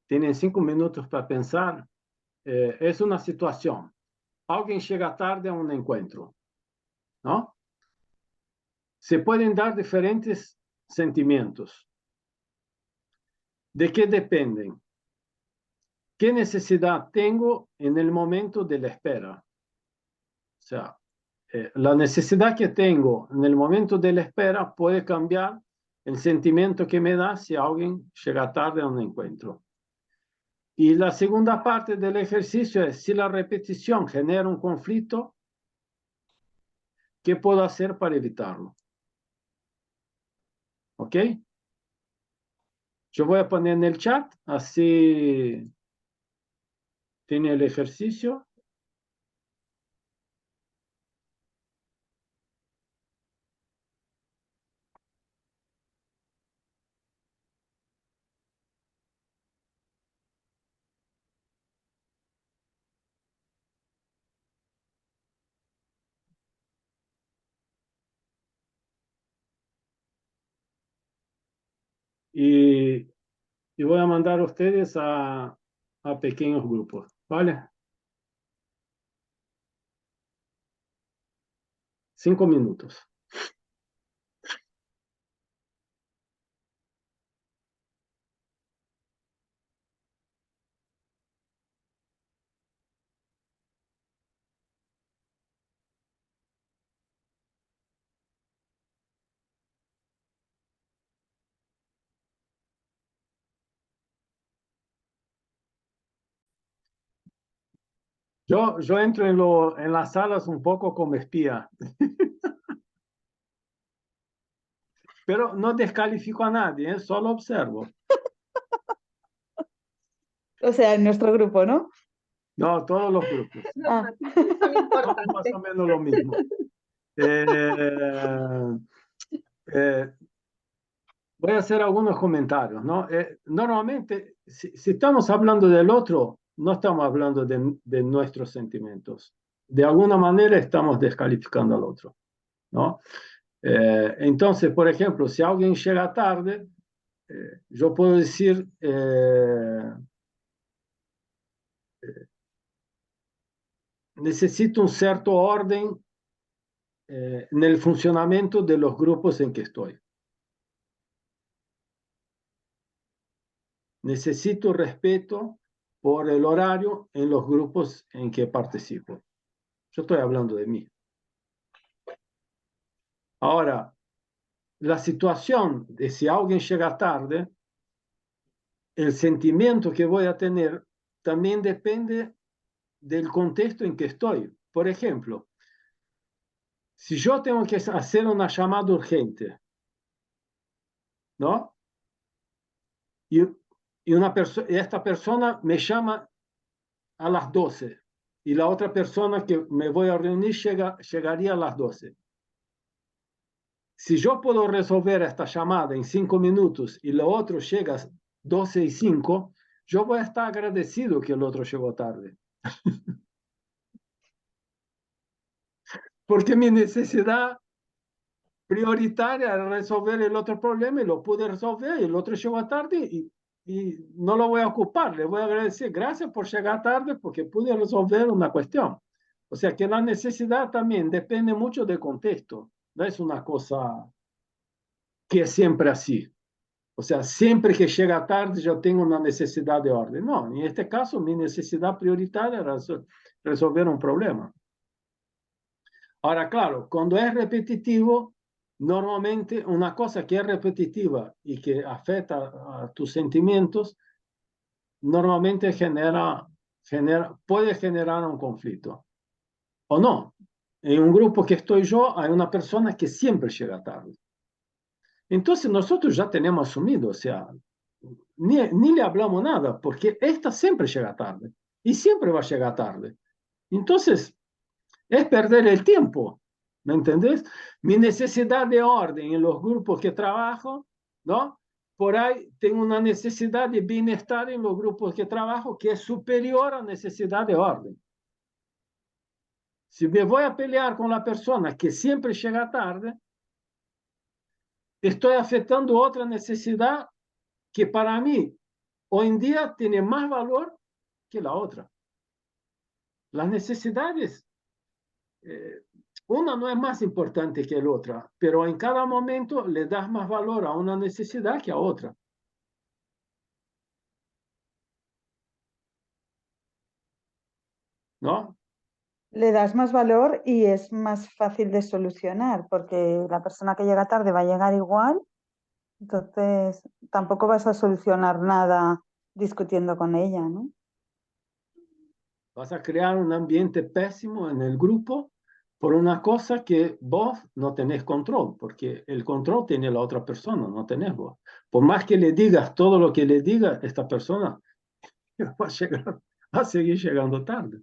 Tienen 5 minutos para pensar. Es una situación. Alguien llega tarde a un encuentro, ¿no? Se pueden dar diferentes sentimientos. ¿De qué dependen? ¿Qué necesidad tengo en el momento de la espera? O sea, la necesidad que tengo en el momento de la espera puede cambiar el sentimiento que me da si alguien llega tarde a un encuentro. Y la segunda parte del ejercicio es si la repetición genera un conflicto, ¿qué puedo hacer para evitarlo? ¿Ok? Yo voy a poner en el chat, así tiene el ejercicio. Y voy a mandar a ustedes a pequeños grupos, ¿vale? 5 minutos. Yo entro en las salas un poco como espía, pero no descalifico a nadie, solo observo. O sea, en nuestro grupo, ¿no? No, todos los grupos. Los Ah. matices son Todos más importantes. o menos lo mismo. Voy a hacer algunos comentarios, ¿no? Normalmente, si estamos hablando del otro, no estamos hablando de nuestros sentimientos. De alguna manera estamos descalificando al otro, ¿no? Entonces, por ejemplo, si alguien llega tarde, yo puedo decir, necesito un cierto orden en el funcionamiento de los grupos en que estoy. Necesito respeto por el horario en los grupos en que participo. Yo estoy hablando de mí. Ahora, la situación de si alguien llega tarde, el sentimiento que voy a tener también depende del contexto en que estoy. Por ejemplo, si yo tengo que hacer una llamada urgente, ¿no? Y esta persona me llama a las 12 y la otra persona que me voy a reunir llegaría a las 12. Si yo puedo resolver esta llamada en 5 minutos y lo otro llega a 12:05, yo voy a estar agradecido que el otro llegó tarde. Porque mi necesidad prioritaria es resolver el otro problema y lo pude resolver y el otro llegó tarde y no lo voy a ocupar. Le voy a agradecer, gracias por llegar tarde porque pude resolver una cuestión. O sea que la necesidad también depende mucho del contexto. No es una cosa que es siempre así. O sea, siempre que llega tarde yo tengo una necesidad de orden. No, en este caso mi necesidad prioritaria era resolver un problema. Ahora, claro, cuando es repetitivo, normalmente una cosa que es repetitiva y que afecta a tus sentimientos, normalmente puede generar un conflicto. ¿O no? En un grupo que estoy yo, hay una persona que siempre llega tarde. Entonces nosotros ya tenemos asumido, o sea, ni le hablamos nada, porque esta siempre llega tarde y siempre va a llegar tarde. Entonces, es perder el tiempo, ¿me entendés? Mi necesidad de orden en los grupos que trabajo, ¿no? Por ahí tengo una necesidad de bienestar en los grupos que trabajo que es superior a la necesidad de orden. Si me voy a pelear con la persona que siempre llega tarde, estoy afectando otra necesidad que para mí hoy en día tiene más valor que la otra. Las necesidades, una no es más importante que la otra, pero en cada momento le das más valor a una necesidad que a otra. ¿No? Le das más valor y es más fácil de solucionar, porque la persona que llega tarde va a llegar igual, entonces tampoco vas a solucionar nada discutiendo con ella, ¿no? Vas a crear un ambiente pésimo en el grupo por una cosa que vos no tenés control, porque el control tiene la otra persona, no tenés vos. Por más que le digas todo lo que le diga, esta persona va a seguir llegando tarde.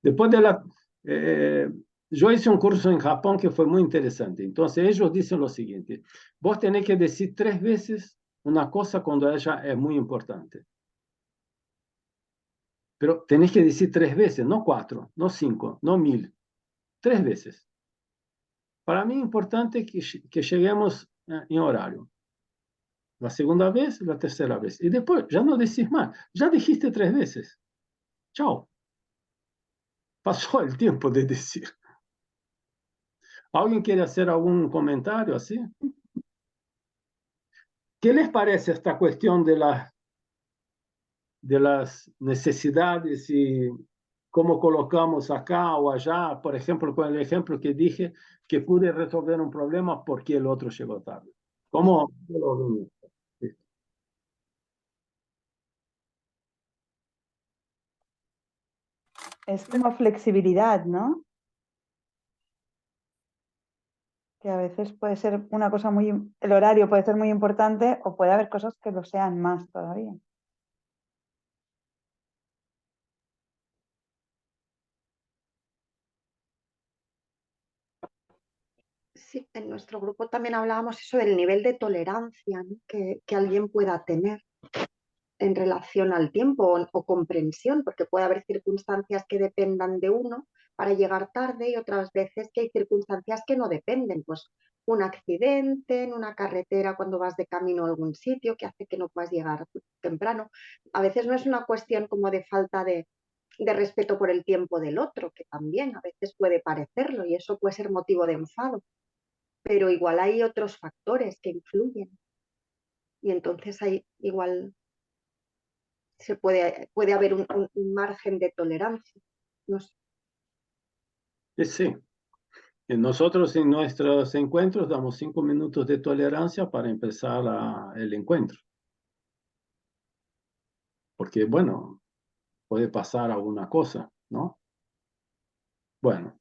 Después de yo hice un curso en Japón que fue muy interesante. Entonces ellos dicen lo siguiente: vos tenés que decir 3 veces una cosa cuando ella es muy importante. Pero tenés que decir 3 veces, no 4, no 5, no 1000. 3 veces. Para mí es importante que lleguemos en horario. La segunda vez, la tercera vez. Y después ya no decís más. Ya dijiste 3 veces. Chao. Pasó el tiempo de decir. ¿Alguien quiere hacer algún comentario así? ¿Qué les parece esta cuestión de las necesidades y cómo colocamos acá o allá? Por ejemplo, con el ejemplo que dije, que pude resolver un problema porque el otro llegó tarde. ¿Cómo lo ven? Es como flexibilidad, ¿no? Que a veces puede ser una cosa el horario puede ser muy importante o puede haber cosas que lo sean más todavía. Sí, en nuestro grupo también hablábamos eso del nivel de tolerancia, ¿no? que alguien pueda tener en relación al tiempo o comprensión, porque puede haber circunstancias que dependan de uno para llegar tarde y otras veces que hay circunstancias que no dependen, pues un accidente en una carretera cuando vas de camino a algún sitio que hace que no puedas llegar temprano. A veces no es una cuestión como de falta de respeto por el tiempo del otro, que también a veces puede parecerlo y eso puede ser motivo de enfado, pero igual hay otros factores que influyen y entonces hay igual puede haber un margen de tolerancia. No sé. Sí. Nosotros en nuestros encuentros damos 5 minutos de tolerancia para empezar el encuentro. Porque, bueno, puede pasar alguna cosa, ¿no? Bueno.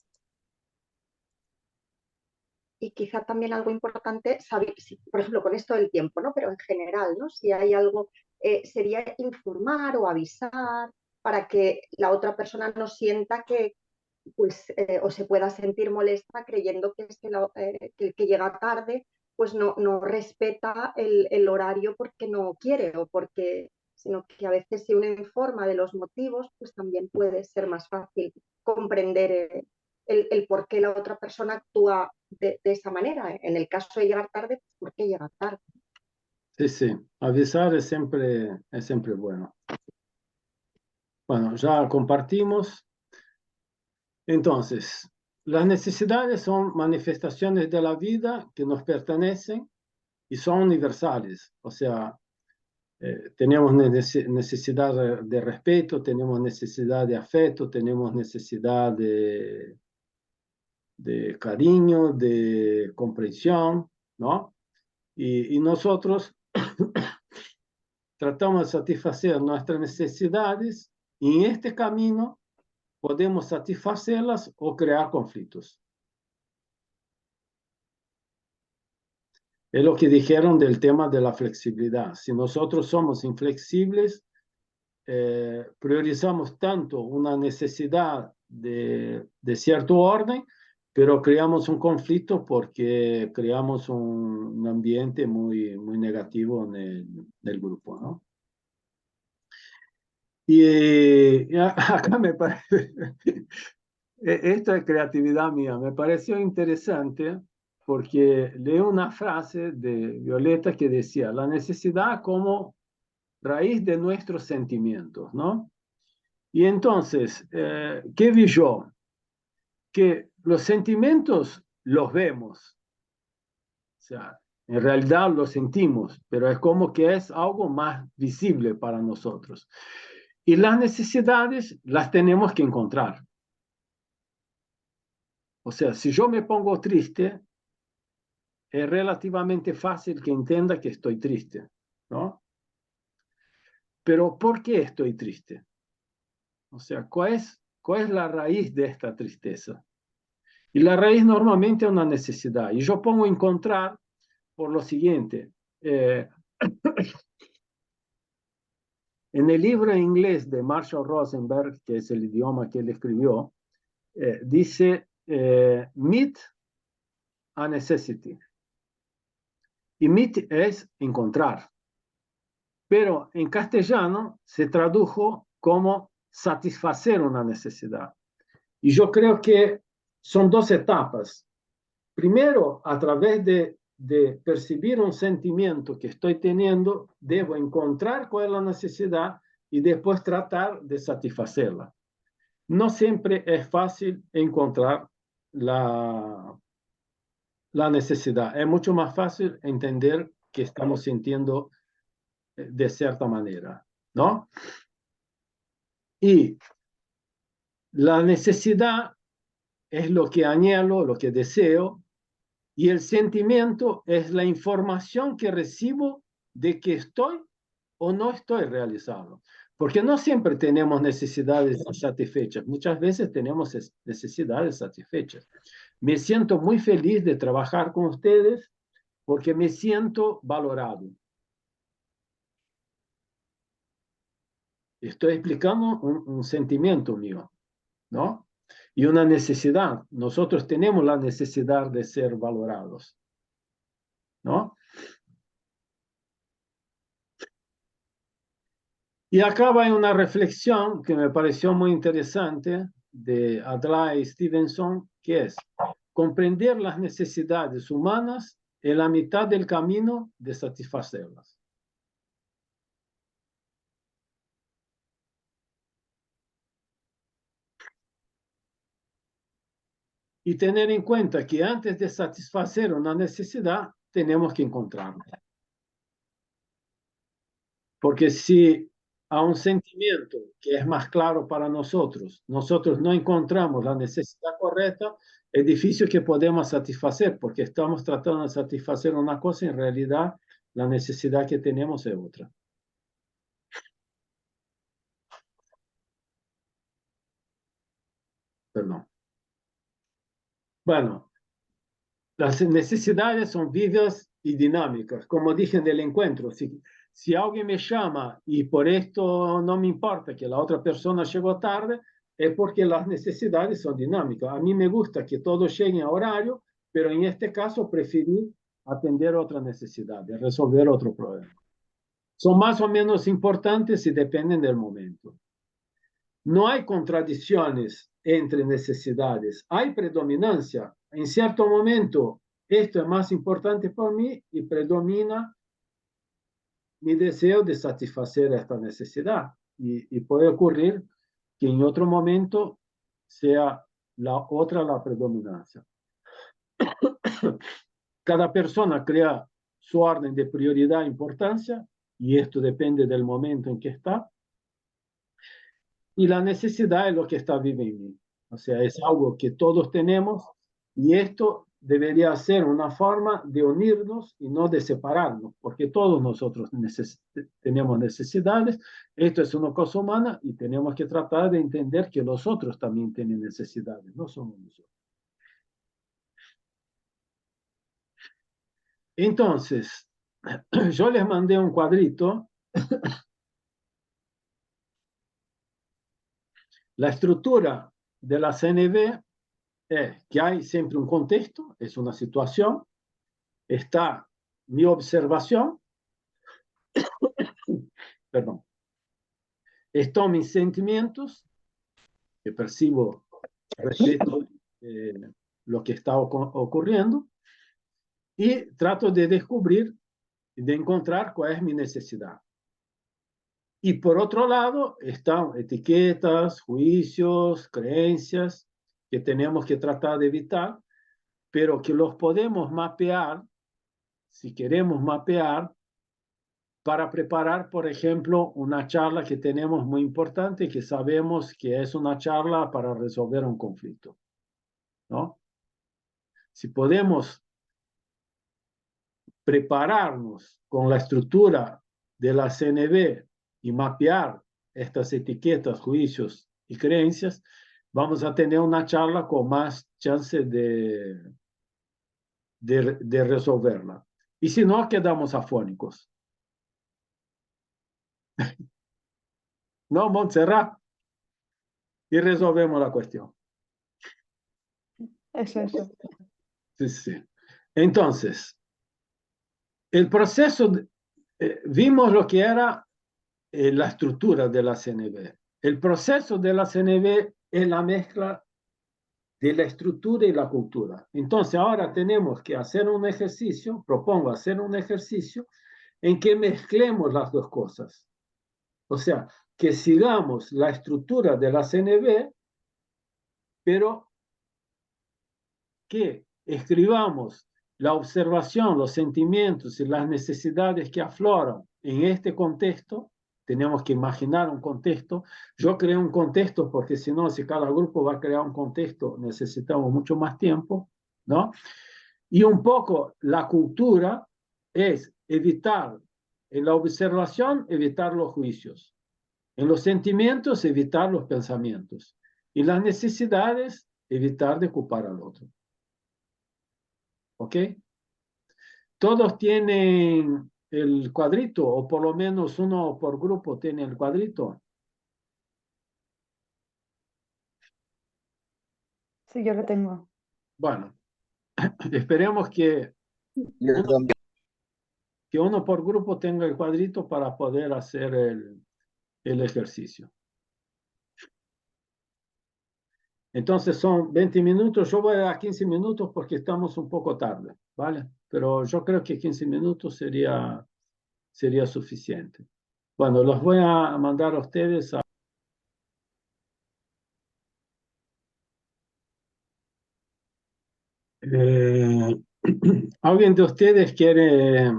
Y quizá también algo importante, saber, por ejemplo, con esto del tiempo, ¿no? Pero en general, ¿no? Si hay algo, sería informar o avisar para que la otra persona no sienta que, pues, o se pueda sentir molesta creyendo que, que el que llega tarde, pues no respeta el horario porque no quiere o porque, sino que a veces si uno informa de los motivos, pues también puede ser más fácil comprender el por qué la otra persona actúa de esa manera. En el caso de llegar tarde, pues ¿por qué llegar tarde? Sí, sí. Avisar es siempre bueno. Bueno, ya compartimos. Entonces, las necesidades son manifestaciones de la vida que nos pertenecen, y son universales. O sea, tenemos necesidad de respeto, tenemos necesidad de afecto, tenemos necesidad de cariño, de comprensión, ¿no? Y nosotros tratamos de satisfacer nuestras necesidades y en este camino podemos satisfacerlas o crear conflictos. Es lo que dijeron del tema de la flexibilidad. Si nosotros somos inflexibles, priorizamos tanto una necesidad de cierto orden, pero creamos un conflicto porque creamos un ambiente muy negativo en el grupo, ¿no? Y acá me parece, esto es creatividad mía, me pareció interesante porque leí una frase de Violeta que decía, la necesidad como raíz de nuestros sentimientos, ¿no? Y entonces, ¿qué vi yo? Que los sentimientos los vemos, o sea, en realidad los sentimos, pero es como que es algo más visible para nosotros. Y las necesidades las tenemos que encontrar. O sea, si yo me pongo triste, es relativamente fácil que entienda que estoy triste, ¿no? Pero ¿por qué estoy triste? O sea, ¿cuál es la raíz de esta tristeza? Y la raíz normalmente es una necesidad. Y yo pongo encontrar por lo siguiente. En el libro en inglés de Marshall Rosenberg, que es el idioma que él escribió, dice meet a necessity. Y meet es encontrar. Pero en castellano se tradujo como satisfacer una necesidad. Y yo creo que son dos etapas. Primero, a través de percibir un sentimiento que estoy teniendo, debo encontrar cuál es la necesidad y después tratar de satisfacerla. No siempre es fácil encontrar la necesidad. Es mucho más fácil entender que estamos sintiendo de cierta manera, ¿no? Y la necesidad es lo que anhelo, lo que deseo, y el sentimiento es la información que recibo de que estoy o no estoy realizado. Porque no siempre tenemos necesidades satisfechas, muchas veces tenemos necesidades satisfechas. Me siento muy feliz de trabajar con ustedes porque me siento valorado. Estoy explicando un sentimiento mío, ¿no? Y una necesidad. Nosotros tenemos la necesidad de ser valorados, ¿no? Y acá va una reflexión que me pareció muy interesante de Adlai Stevenson, que es comprender las necesidades humanas en la mitad del camino de satisfacerlas. Y tener en cuenta que antes de satisfacer una necesidad, tenemos que encontrarla. Porque si a un sentimiento que es más claro para nosotros no encontramos la necesidad correcta, es difícil que podamos satisfacer, porque estamos tratando de satisfacer una cosa y en realidad la necesidad que tenemos es otra. Perdón. Bueno, las necesidades son vivas y dinámicas. Como dije en el encuentro, si alguien me llama y por esto no me importa que la otra persona llegó tarde, es porque las necesidades son dinámicas. A mí me gusta que todos lleguen a horario, pero en este caso preferí atender otra necesidad, de resolver otro problema. Son más o menos importantes y dependen del momento. No hay contradicciones entre necesidades, hay predominancia. En cierto momento, esto es más importante para mí y predomina mi deseo de satisfacer esta necesidad. Y puede ocurrir que en otro momento sea la otra la predominancia. Cada persona crea su orden de prioridad e importancia, y esto depende del momento en que está. Y la necesidad es lo que está viviendo. O sea, es algo que todos tenemos, y esto debería ser una forma de unirnos y no de separarnos, porque todos nosotros tenemos necesidades. Esto es una cosa humana y tenemos que tratar de entender que los otros también tienen necesidades, no somos nosotros. Entonces, yo les mandé un cuadrito. La estructura de la CNV es que hay siempre un contexto, es una situación, está mi observación, perdón, están mis sentimientos, que percibo respecto lo que está ocurriendo, y trato de descubrir, de encontrar cuál es mi necesidad. Y por otro lado, están etiquetas, juicios, creencias que tenemos que tratar de evitar, pero que los podemos mapear, si queremos mapear, para preparar, por ejemplo, una charla que tenemos muy importante, que sabemos que es una charla para resolver un conflicto, ¿no? Si podemos prepararnos con la estructura de la CNV y mapear estas etiquetas, juicios y creencias, vamos a tener una charla con más chance de resolverla. Y si no, quedamos afónicos. No, Montserrat, y resolvemos la cuestión. Eso. Sí, sí. Entonces, el proceso, vimos lo que era la estructura de la CNV. El proceso de la CNV es la mezcla de la estructura y la cultura. Entonces, ahora tenemos que hacer un ejercicio, propongo hacer un ejercicio en que mezclemos las dos cosas. O sea, que sigamos la estructura de la CNV, pero que escribamos la observación, los sentimientos y las necesidades que afloran en este contexto. Tenemos que imaginar un contexto. Yo creo un contexto porque si no, si cada grupo va a crear un contexto, necesitamos mucho más tiempo, ¿no? Y un poco la cultura es evitar, en la observación, evitar los juicios. En los sentimientos, evitar los pensamientos. Y las necesidades, evitar de ocupar al otro. ¿Ok? Todos tienen el cuadrito, o por lo menos uno por grupo tiene el cuadrito. Sí, yo lo tengo. Bueno, esperemos que uno por grupo tenga el cuadrito para poder hacer el ejercicio. Entonces son 20 minutos, yo voy a 15 minutos porque estamos un poco tarde, ¿vale? Pero yo creo que 15 minutos sería suficiente. Bueno, los voy a mandar a ustedes a... ¿Alguien de ustedes quiere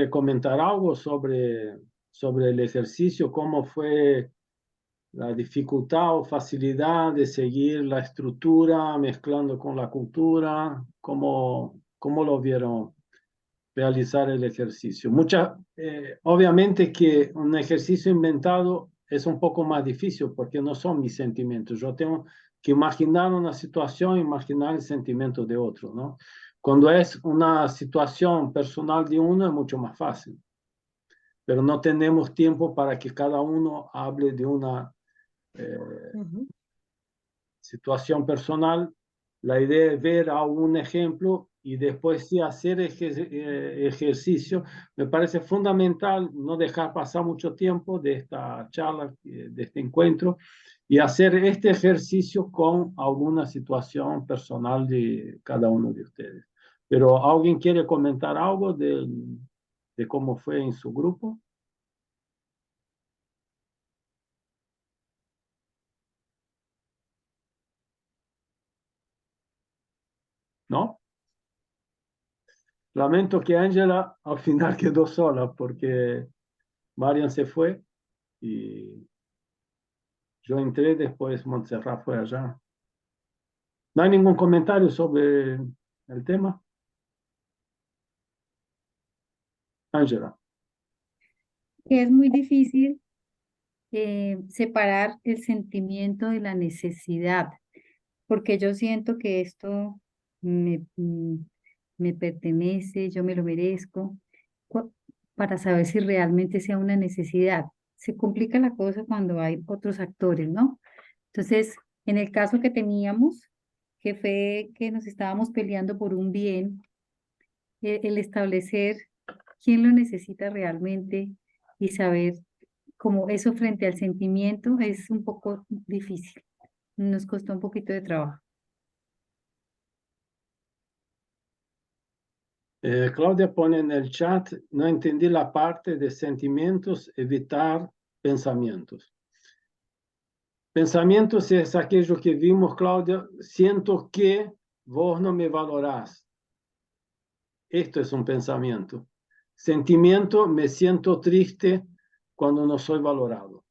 comentar algo sobre el ejercicio? ¿Cómo fue la dificultad o facilidad de seguir la estructura mezclando con la cultura? ¿Cómo lo vieron realizar el ejercicio? Obviamente que un ejercicio inventado es un poco más difícil porque no son mis sentimientos. Yo tengo que imaginar una situación, imaginar el sentimiento de otro, ¿no? Cuando es una situación personal de uno es mucho más fácil, pero no tenemos tiempo para que cada uno hable de una situación personal. La idea es ver algún ejemplo y después sí hacer ejercicio. Me parece fundamental no dejar pasar mucho tiempo de esta charla, de este encuentro, y hacer este ejercicio con alguna situación personal de cada uno de ustedes. Pero ¿alguien quiere comentar algo de cómo fue en su grupo? ¿No? Lamento que Ángela al final quedó sola porque Marian se fue y yo entré, después Montserrat fue allá. ¿No hay ningún comentario sobre el tema? Ángela. Que es muy difícil separar el sentimiento de la necesidad, porque yo siento que esto me pertenece, yo me lo merezco, cu- para saber si realmente sea una necesidad. Se complica la cosa cuando hay otros actores, ¿no? Entonces, en el caso que teníamos, que fue que nos estábamos peleando por un bien, el establecer quién lo necesita realmente y saber cómo eso frente al sentimiento es un poco difícil. Nos costó un poquito de trabajo. Claudia pone en el chat, no entendí la parte de sentimientos, evitar pensamientos. Pensamientos es aquello que vimos, Claudia, siento que vos no me valorás. Esto es un pensamiento. Sentimiento, me siento triste cuando no soy valorado.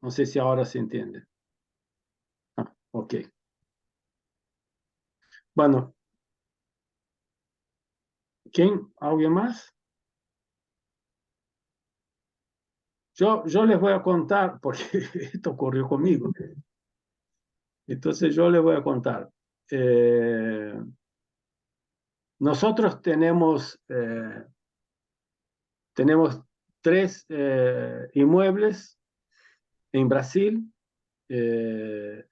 No sé si ahora se entiende. Ah, ok. Bueno, ¿quién? ¿Alguien más? Yo les voy a contar, porque esto ocurrió conmigo. Entonces yo les voy a contar. Nosotros tenemos 3 inmuebles en Brasil.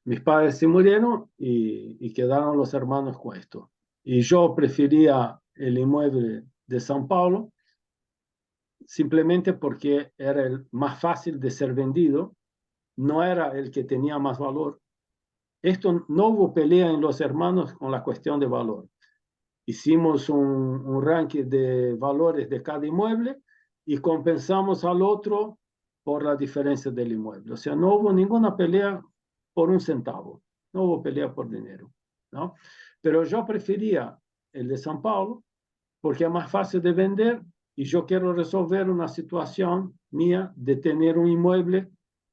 Mis padres se murieron y quedaron los hermanos con esto. Y yo prefería el inmueble de São Paulo simplemente porque era el más fácil de ser vendido, no era el que tenía más valor. Esto no hubo pelea en los hermanos con la cuestión de valor. Hicimos un ranking de valores de cada inmueble y compensamos al otro por la diferencia del inmueble. O sea, no hubo ninguna pelea por un centavo, no hubo pelea por dinero, ¿no? Pero yo prefería el de São Paulo porque es más fácil de vender y yo quiero resolver una situación mía de tener un inmueble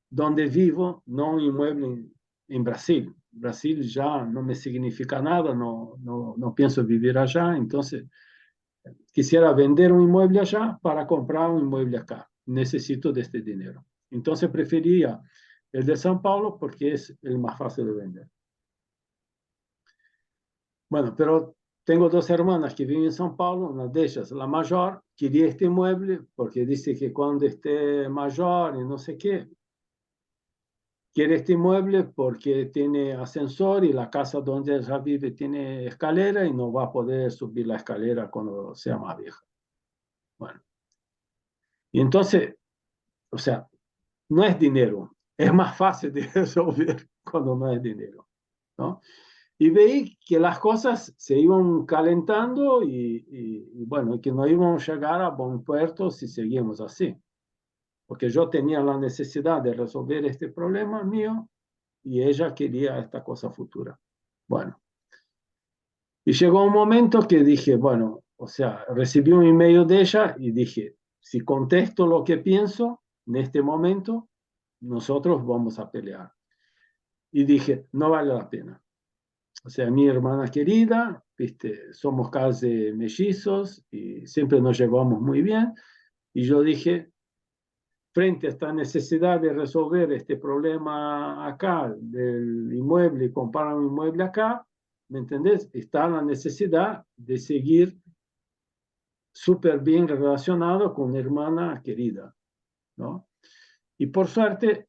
donde vivo, no un inmueble en Brasil. Brasil ya no me significa nada, no pienso vivir allá, entonces quisiera vender un inmueble allá para comprar un inmueble acá. Necesito de este dinero. Entonces prefería el de São Paulo porque es el más fácil de vender. Bueno, pero tengo 2 hermanas que viven en São Paulo, una de ellas, la mayor, quería este inmueble porque dice que cuando esté mayor y no sé qué, quiere este inmueble porque tiene ascensor y la casa donde ella vive tiene escalera y no va a poder subir la escalera cuando sea más vieja. Bueno, y entonces, o sea, no es dinero, es más fácil de resolver cuando no es dinero, ¿no? Y veí que las cosas se iban calentando y bueno, que no íbamos a llegar a buen puerto si seguimos así. Porque yo tenía la necesidad de resolver este problema mío y ella quería esta cosa futura. Bueno, y llegó un momento que dije, bueno, o sea, recibí un email de ella y dije, si contesto lo que pienso en este momento, nosotros vamos a pelear. Y dije, no vale la pena. O sea, mi hermana querida, ¿viste? Somos casi mellizos y siempre nos llevamos muy bien. Y yo dije, frente a esta necesidad de resolver este problema acá del inmueble y comprar un inmueble acá, ¿me entendés? Está la necesidad de seguir súper bien relacionado con una hermana querida, ¿no? Y por suerte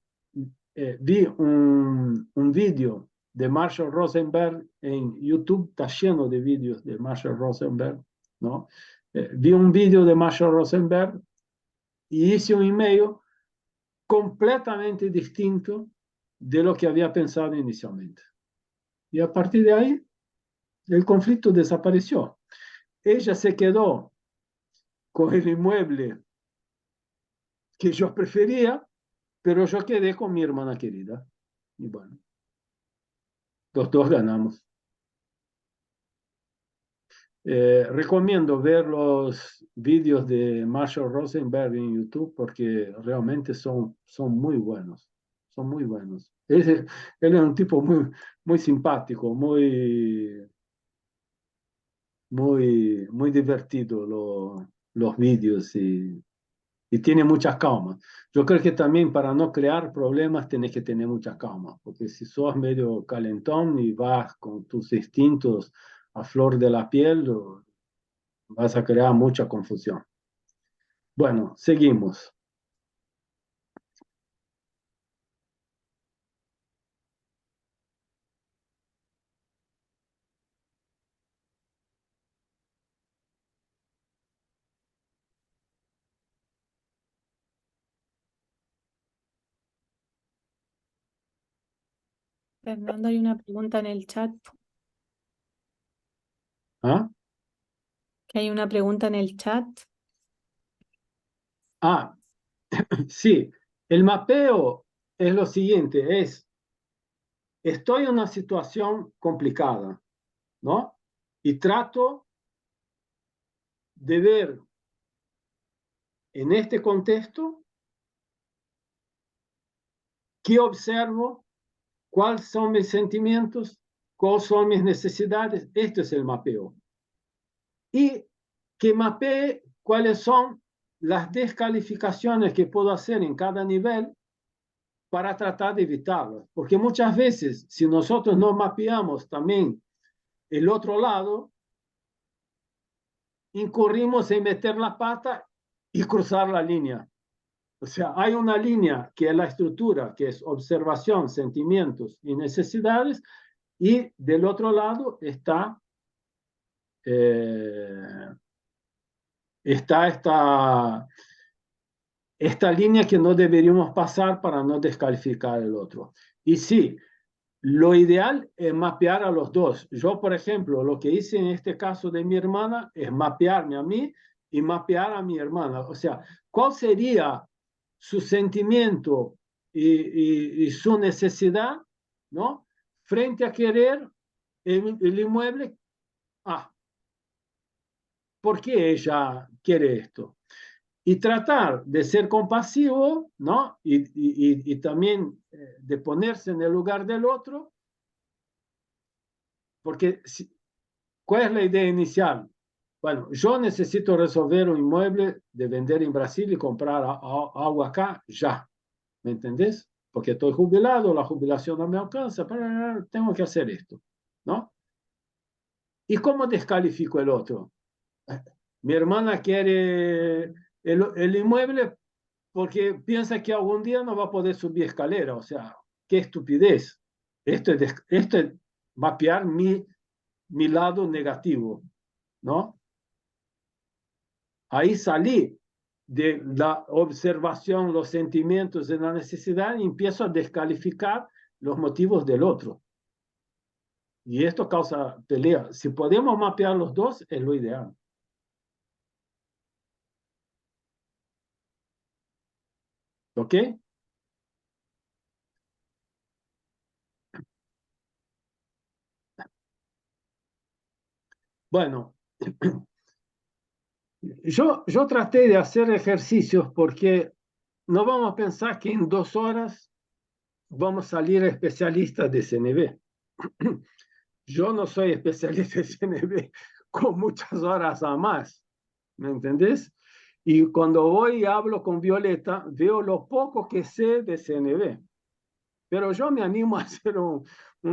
vi un vídeo de Marshall Rosenberg en YouTube, está lleno de vídeos de Marshall Rosenberg, ¿no? Vi un vídeo de Marshall Rosenberg y hice un email completamente distinto de lo que había pensado inicialmente. Y a partir de ahí, el conflicto desapareció. Ella se quedó con el inmueble que yo prefería, pero yo quedé con mi hermana querida. Y bueno, los dos ganamos. Recomiendo ver los vídeos de Marshall Rosenberg en YouTube porque realmente son muy buenos. Son muy buenos. Él es un tipo muy simpático, muy divertido los vídeos y tiene mucha calma. Yo creo que también para no crear problemas tenés que tener mucha calma, porque si sos medio calentón y vas con tus instintos a flor de la piel, vas a crear mucha confusión. Bueno, seguimos. Fernando, hay una pregunta en el chat. ¿Ah? Que hay una pregunta en el chat. Ah, sí. El mapeo es lo siguiente, estoy en una situación complicada, ¿no? Y trato de ver en este contexto qué observo, cuáles son mis sentimientos, cuáles son mis necesidades. Esto es el mapeo. Y que mapee cuáles son las descalificaciones que puedo hacer en cada nivel para tratar de evitarlas. Porque muchas veces, si nosotros no mapeamos también el otro lado, incurrimos en meter la pata y cruzar la línea. O sea, hay una línea que es la estructura, que es observación, sentimientos y necesidades, y del otro lado está esta línea que no deberíamos pasar para no descalificar el otro. Y sí, lo ideal es mapear a los dos. Yo, por ejemplo, lo que hice en este caso de mi hermana es mapearme a mí y mapear a mi hermana. O sea, ¿cuál sería su sentimiento y su necesidad, ¿no? Frente a querer el inmueble. Ah, ¿por qué ella quiere esto? Y tratar de ser compasivo, ¿no? Y también de ponerse en el lugar del otro, porque ¿cuál es la idea inicial? Bueno, yo necesito resolver un inmueble de vender en Brasil y comprar algo acá ya, ¿me entendés? Porque estoy jubilado, la jubilación no me alcanza, pero tengo que hacer esto, ¿no? ¿Y cómo descalifico el otro? Mi hermana quiere el inmueble porque piensa que algún día no va a poder subir escalera. O sea, qué estupidez. Esto es mapear mi lado negativo, ¿no? Ahí salí de la observación, los sentimientos de la necesidad y empiezo a descalificar los motivos del otro. Y esto causa pelea. Si podemos mapear los dos, es lo ideal. ¿Ok? Bueno, yo traté de hacer ejercicios porque no vamos a pensar que en 2 horas vamos a salir especialistas de CNV. Yo no soy especialista de CNV con muchas horas a más, ¿me entendés? Y cuando voy y hablo con Violeta, veo lo poco que sé de CNV. Pero yo me animo a hacer un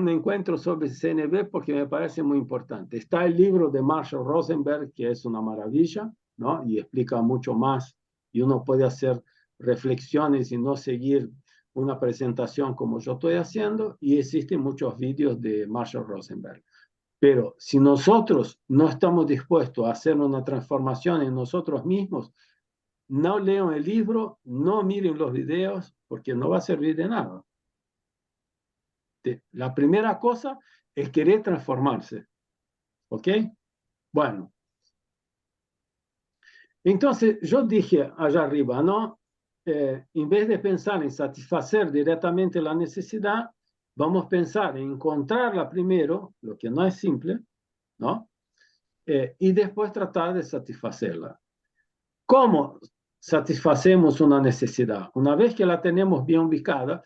encuentro sobre CNV porque me parece muy importante. Está el libro de Marshall Rosenberg, que es una maravilla, ¿no? Y explica mucho más y uno puede hacer reflexiones y no seguir una presentación como yo estoy haciendo, y existen muchos vídeos de Marshall Rosenberg. Pero si nosotros no estamos dispuestos a hacer una transformación en nosotros mismos, no lean el libro, no miren los videos, porque no va a servir de nada. La primera cosa es querer transformarse. ¿Ok? Bueno. Entonces, yo dije allá arriba, ¿no? En vez de pensar en satisfacer directamente la necesidad, vamos a pensar en encontrarla primero, lo que no es simple, ¿no? y después tratar de satisfacerla. ¿Cómo satisfacemos una necesidad? Una vez que la tenemos bien ubicada,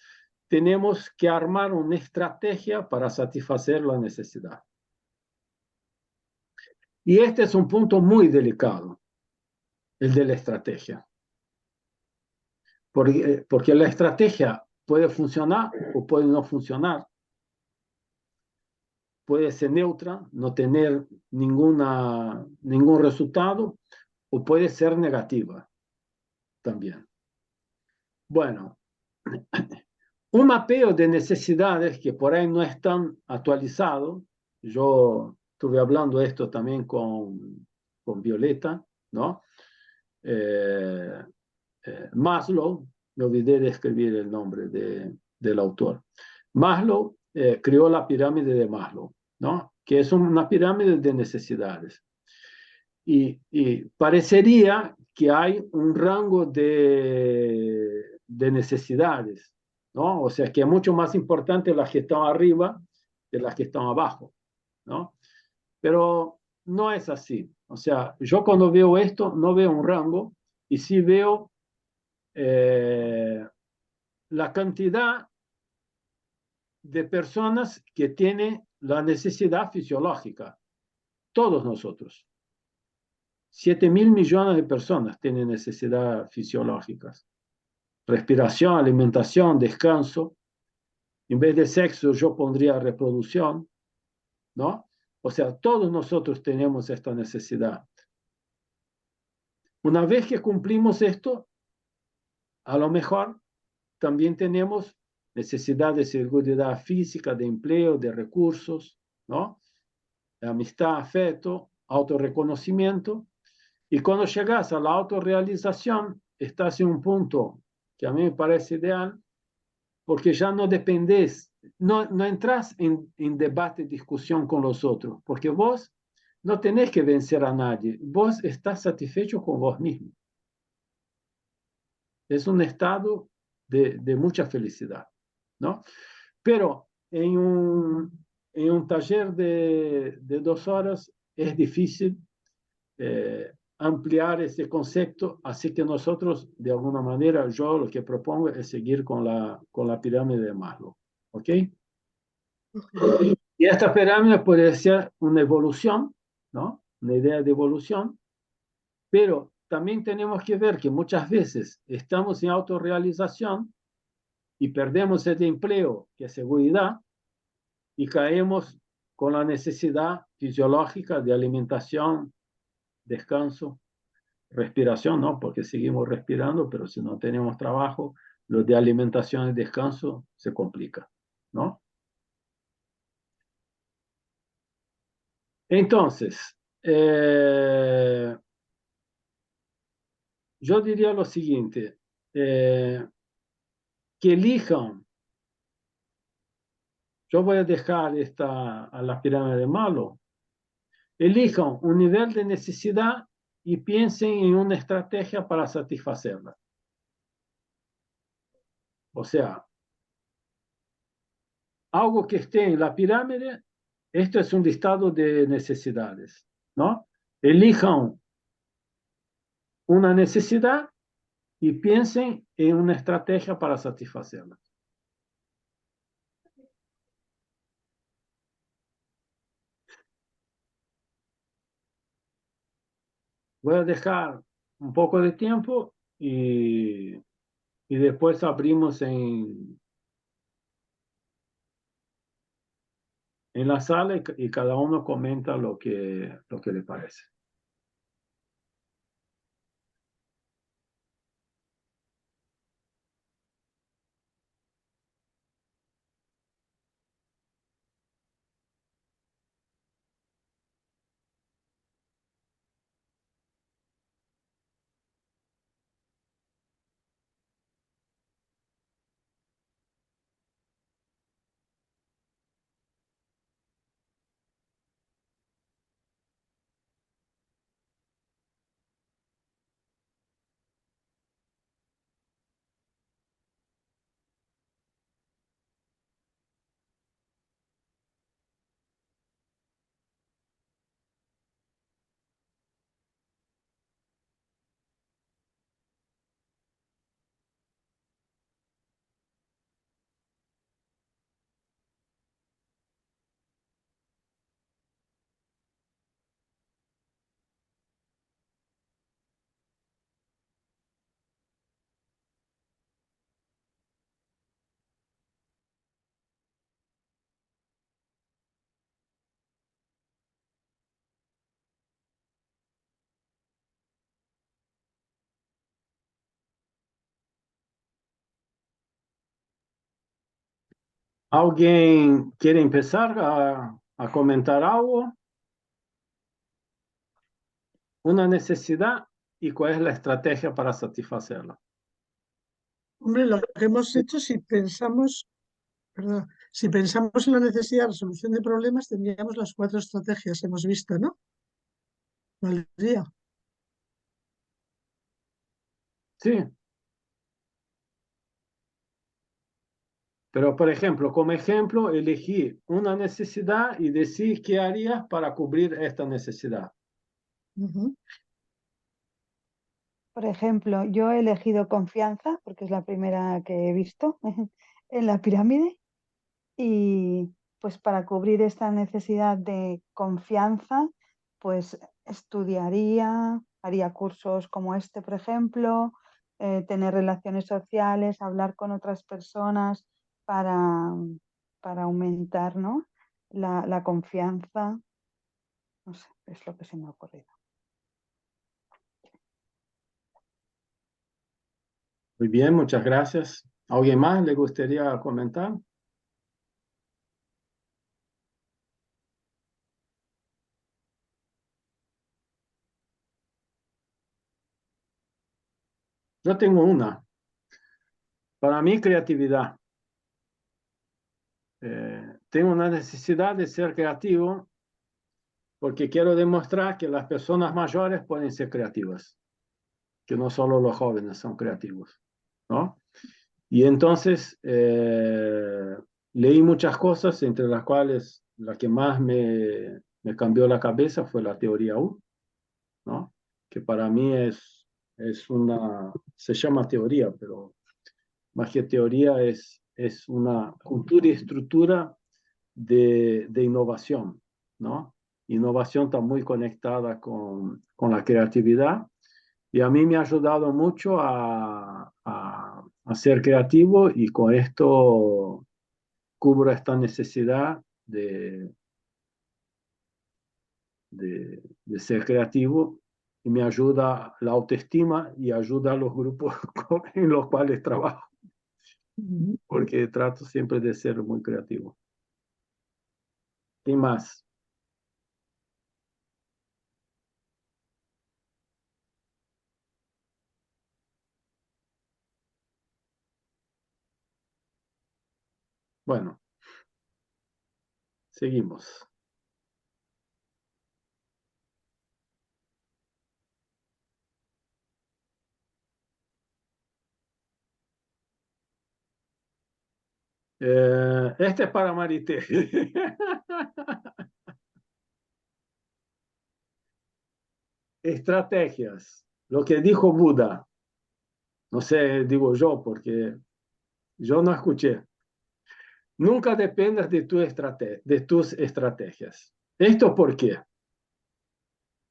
tenemos que armar una estrategia para satisfacer la necesidad. Y este es un punto muy delicado, el de la estrategia. Porque la estrategia puede funcionar o puede no funcionar. Puede ser neutra, no tener ningún resultado, o puede ser negativa también. Bueno, un mapeo de necesidades que por ahí no es tan actualizado. Yo estuve hablando de esto también con Violeta, ¿no? Maslow, me olvidé de escribir el nombre del autor. Maslow creó la pirámide de Maslow, ¿no? Que es una pirámide de necesidades. Y parecería que hay un rango de necesidades, ¿no? O sea, que es mucho más importante las que están arriba de las que están abajo, ¿no? Pero no es así. O sea, yo cuando veo esto no veo un rango y sí veo la cantidad de personas que tienen la necesidad fisiológica. Todos nosotros. 7.000 millones de personas tienen necesidades fisiológicas. Respiración, alimentación, descanso. En vez de sexo yo pondría reproducción, ¿no? O sea, todos nosotros tenemos esta necesidad. Una vez que cumplimos esto, a lo mejor también tenemos necesidad de seguridad física, de empleo, de recursos, ¿no? De amistad, afecto, autorreconocimiento. Y cuando llegas a la autorrealización, estás en un punto que a mí me parece ideal, porque ya no dependes, no entras en debate, discusión con los otros, porque vos no tenés que vencer a nadie, vos estás satisfecho con vos mismo. Es un estado de mucha felicidad, ¿no? Pero en un taller de 2 horas es difícil ampliar ese concepto, así que nosotros, de alguna manera, yo lo que propongo es seguir con la pirámide de Maslow, ¿ok? Y esta pirámide puede ser una evolución, ¿no? Una idea de evolución, pero también tenemos que ver que muchas veces estamos en autorrealización y perdemos el empleo, que es seguridad, y caemos con la necesidad fisiológica de alimentación, descanso, respiración, ¿no? Porque seguimos respirando, pero si no tenemos trabajo, lo de alimentación y descanso se complica, ¿no? Entonces, yo diría lo siguiente, que elijan, yo voy a dejar a la pirámide de Maslow, elijan un nivel de necesidad y piensen en una estrategia para satisfacerla. O sea, algo que esté en la pirámide, esto es un listado de necesidades, ¿no? Elijan una necesidad y piensen en una estrategia para satisfacerla. Voy a dejar un poco de tiempo y después abrimos en la sala y cada uno comenta lo que le parece. ¿Alguien quiere empezar a comentar algo? Una necesidad y cuál es la estrategia para satisfacerla. Hombre, lo que hemos hecho, si pensamos, perdón, si pensamos en la necesidad de resolución de problemas, tendríamos las 4 estrategias, hemos visto, ¿no? Valdría. Sí. Pero, por ejemplo, como ejemplo, elegí una necesidad y decir qué harías para cubrir esta necesidad. Ujú. Por ejemplo, yo he elegido confianza, porque es la primera que he visto en la pirámide, y pues para cubrir esta necesidad de confianza, pues estudiaría, haría cursos como este, por ejemplo, tener relaciones sociales, hablar con otras personas para, para aumentar, ¿no? la confianza. No sé, es lo que se me ha ocurrido. Muy bien, muchas gracias. ¿Alguien más le gustaría comentar? Yo tengo una. Para mí, creatividad. Tengo una necesidad de ser creativo porque quiero demostrar que las personas mayores pueden ser creativas, que no solo los jóvenes son creativos, ¿no? Y entonces leí muchas cosas, entre las cuales la que más me cambió la cabeza fue la teoría U, ¿no? Que para mí es una, se llama teoría, pero más que teoría es una cultura y estructura de innovación, ¿no? Innovación está muy conectada con la creatividad y a mí me ha ayudado mucho a ser creativo y con esto cubro esta necesidad de ser creativo y me ayuda la autoestima y ayuda a los grupos en los cuales trabajo, Ujú. porque trato siempre de ser muy creativo. ¿Qué más? Bueno, seguimos. Este es para Marité. Estrategias. Lo que dijo Buda. No sé, digo yo, porque yo no escuché. Nunca dependas de tus estrategias. ¿Esto por qué?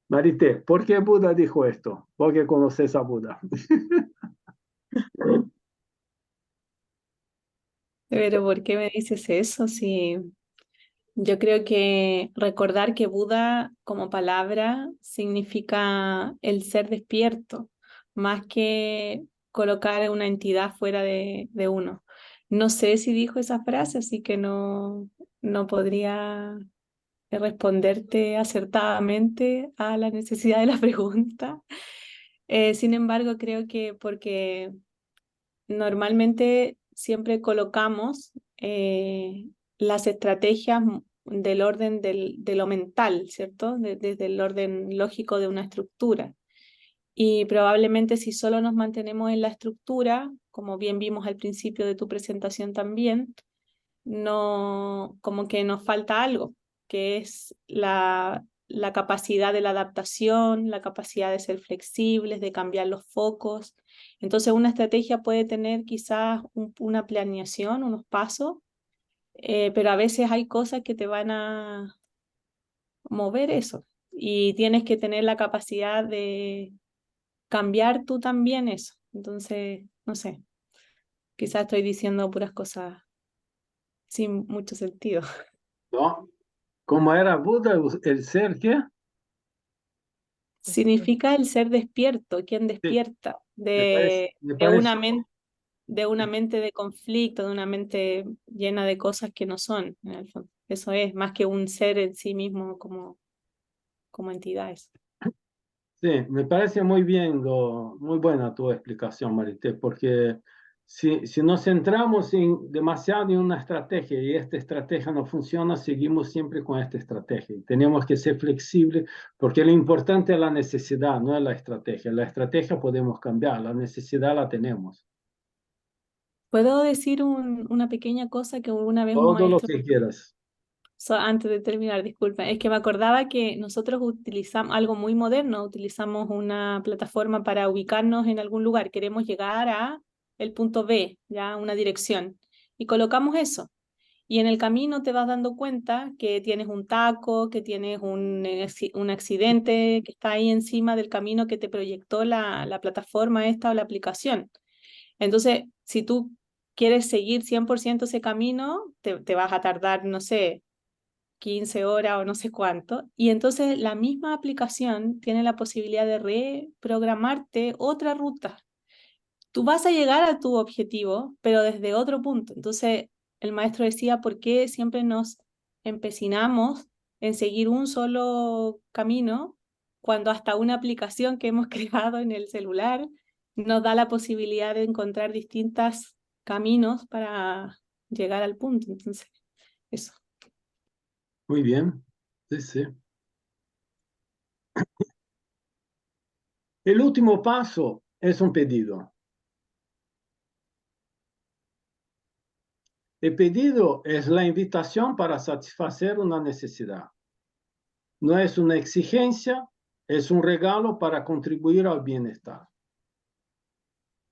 Marité, ¿por qué Buda dijo esto? Porque conoces a Buda. Pero ¿por qué me dices eso? Si yo creo que recordar que Buda como palabra significa el ser despierto, más que colocar una entidad fuera de uno. No sé si dijo esa frase, así que no podría responderte acertadamente a la necesidad de la pregunta. Sin embargo, creo que porque normalmente siempre colocamos las estrategias del orden de lo mental, ¿cierto? Desde el orden lógico de una estructura. Y probablemente si solo nos mantenemos en la estructura, como bien vimos al principio de tu presentación también, no, como que nos falta algo, que es la capacidad de la adaptación, la capacidad de ser flexibles, de cambiar los focos. Entonces una estrategia puede tener quizás una planeación, unos pasos, pero a veces hay cosas que te van a mover eso y tienes que tener la capacidad de cambiar tú también eso. Entonces, no sé, quizás estoy diciendo puras cosas sin mucho sentido. ¿No? ¿Cómo era Buda? ¿El ser qué? Significa el ser despierto, quien Sí, despierta me parece, de una mente. de una mente de conflicto, de una mente llena de cosas que no son, en el fondo. Eso es, más que un ser en sí mismo como entidades. Sí, me parece muy bien, muy buena tu explicación, Marité, porque si nos centramos demasiado en una estrategia y esta estrategia no funciona, seguimos siempre con esta estrategia. Y tenemos que ser flexibles, porque lo importante es la necesidad, no es la estrategia. La estrategia podemos cambiar, la necesidad la tenemos. ¿Puedo decir una pequeña cosa que una vez un Todo lo maestro... que quieras. Antes de terminar, disculpa, es que me acordaba que nosotros utilizamos algo muy moderno, utilizamos una plataforma para ubicarnos en algún lugar, queremos llegar a el punto B, ya una dirección, y colocamos eso. Y en el camino te vas dando cuenta que tienes un taco, que tienes un accidente que está ahí encima del camino que te proyectó la plataforma esta o la aplicación. Entonces, si tú quieres seguir 100% ese camino, te vas a tardar, no sé, 15 horas o no sé cuánto, y entonces la misma aplicación tiene la posibilidad de reprogramarte otra ruta. Tú vas a llegar a tu objetivo, pero desde otro punto. Entonces, el maestro decía, ¿por qué siempre nos empecinamos en seguir un solo camino cuando hasta una aplicación que hemos creado en el celular nos da la posibilidad de encontrar distintos caminos para llegar al punto? Entonces, eso. Muy bien. Sí, sí. El último paso es un pedido. El pedido es la invitación para satisfacer una necesidad. No es una exigencia, es un regalo para contribuir al bienestar.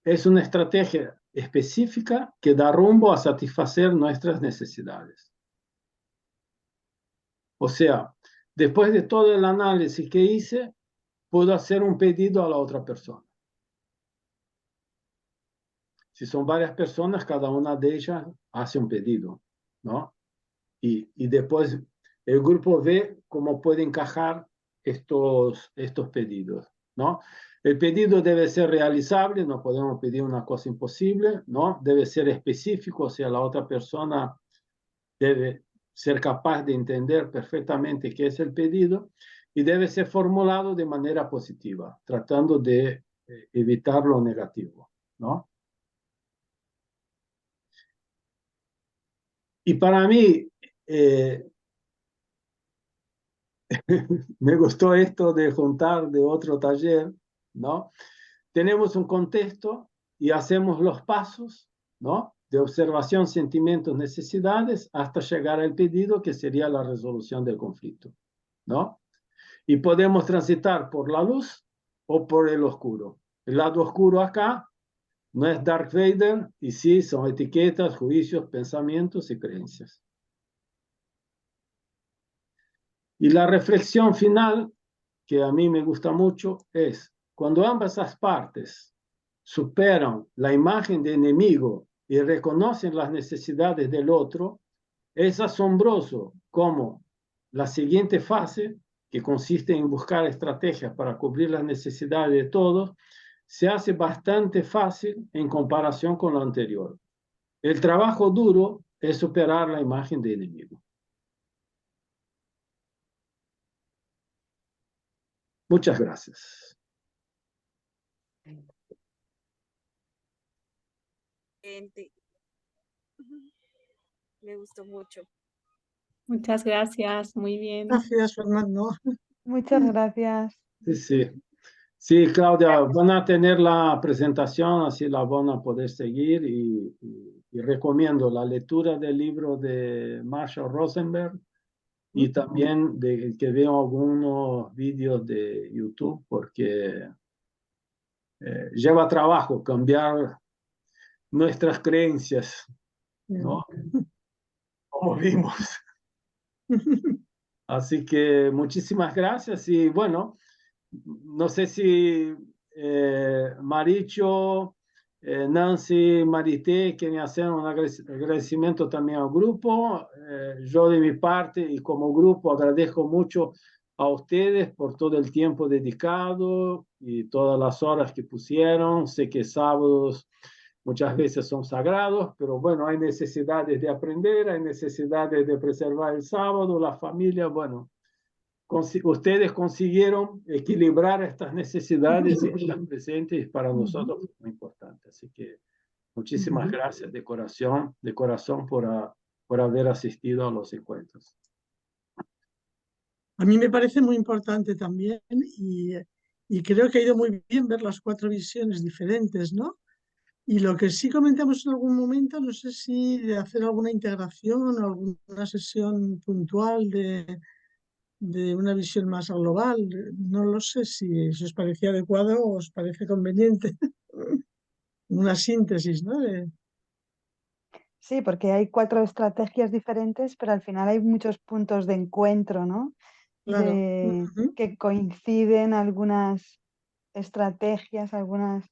Es una estrategia específica que da rumbo a satisfacer nuestras necesidades. O sea, después de todo el análisis que hice, puedo hacer un pedido a la otra persona. Si son varias personas, cada una de ellas hace un pedido, ¿no? Y después el grupo ve cómo puede encajar estos pedidos, ¿no? El pedido debe ser realizable, no podemos pedir una cosa imposible, ¿no? Debe ser específico, o sea, la otra persona debe ser capaz de entender perfectamente qué es el pedido y debe ser formulado de manera positiva, tratando de evitar lo negativo, ¿no? Y para mí, me gustó esto de juntar de otro taller, ¿no? Tenemos un contexto y hacemos los pasos, ¿no? De observación, sentimientos, necesidades, hasta llegar al pedido, que sería la resolución del conflicto, ¿no? Y podemos transitar por la luz o por el oscuro. El lado oscuro acá no es Darth Vader, y sí, son etiquetas, juicios, pensamientos y creencias. Y la reflexión final, que a mí me gusta mucho, es cuando ambas las partes superan la imagen de enemigo y reconocen las necesidades del otro, es asombroso cómo la siguiente fase, que consiste en buscar estrategias para cubrir las necesidades de todos, se hace bastante fácil en comparación con lo anterior. El trabajo duro es superar la imagen de enemigo. Muchas gracias. Me gustó mucho. Muchas gracias, muy bien. Gracias, Fernando. Muchas gracias. Sí, sí. Sí, Claudia, van a tener la presentación, así la van a poder seguir y recomiendo la lectura del libro de Marshall Rosenberg y también de que vean algunos vídeos de YouTube porque lleva trabajo cambiar nuestras creencias, ¿no? Como vimos. Así que muchísimas gracias y bueno, no sé si Maricho, Nancy, Marité quieren hacer un agradecimiento también al grupo. Yo de mi parte y como grupo agradezco mucho a ustedes por todo el tiempo dedicado y todas las horas que pusieron. Sé que sábados muchas veces son sagrados, pero bueno, hay necesidades de aprender, hay necesidades de preservar el sábado, la familia, bueno, ustedes consiguieron equilibrar estas necesidades y estar presentes, y para nosotros es muy importante. Así que muchísimas gracias de corazón por haber asistido a los encuentros. A mí me parece muy importante también y creo que ha ido muy bien ver las 4 visiones diferentes, ¿no? Y lo que sí comentamos en algún momento, no sé si de hacer alguna integración o alguna sesión puntual de una visión más global, no lo sé si os parecía adecuado o os parece conveniente. Una síntesis, ¿no? Sí, porque hay 4 estrategias diferentes, pero al final hay muchos puntos de encuentro, ¿no? Claro. Que coinciden algunas estrategias, algunos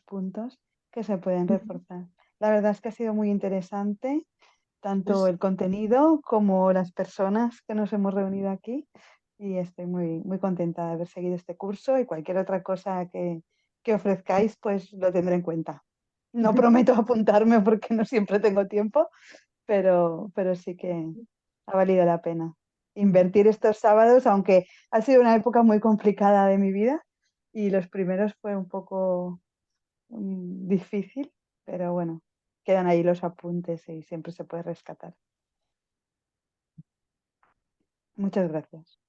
puntos que se pueden reforzar. La verdad es que ha sido muy interesante, tanto el contenido como las personas que nos hemos reunido aquí, y estoy muy, muy contenta de haber seguido este curso, y cualquier otra cosa que ofrezcáis, pues lo tendré en cuenta. No prometo apuntarme porque no siempre tengo tiempo, pero sí que ha valido la pena invertir estos sábados, aunque ha sido una época muy complicada de mi vida y los primeros fue un poco difícil, pero bueno, quedan ahí los apuntes y siempre se puede rescatar. Muchas gracias.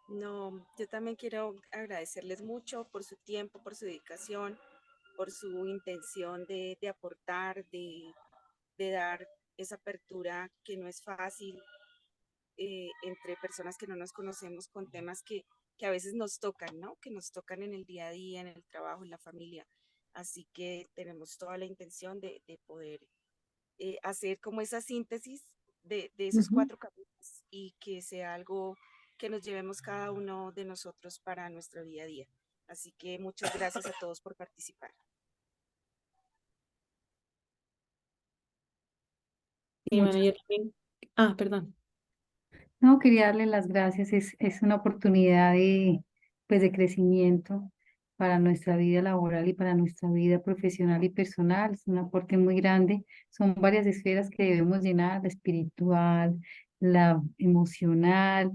No, yo también quiero agradecerles mucho por su tiempo, por su dedicación, por su intención de aportar, de dar esa apertura que no es fácil entre personas que no nos conocemos con temas que a veces nos tocan, ¿no? Que nos tocan en el día a día, en el trabajo, en la familia. Así que tenemos toda la intención de poder hacer como esa síntesis de esos 4 caminos y que sea algo que nos llevemos cada uno de nosotros para nuestro día a día. Así que muchas gracias a todos por participar. Y bueno, yo también. Ah, perdón. No, quería darle las gracias. Es una oportunidad pues, de crecimiento para nuestra vida laboral y para nuestra vida profesional y personal. Es un aporte muy grande. Son varias esferas que debemos llenar: la espiritual, la emocional,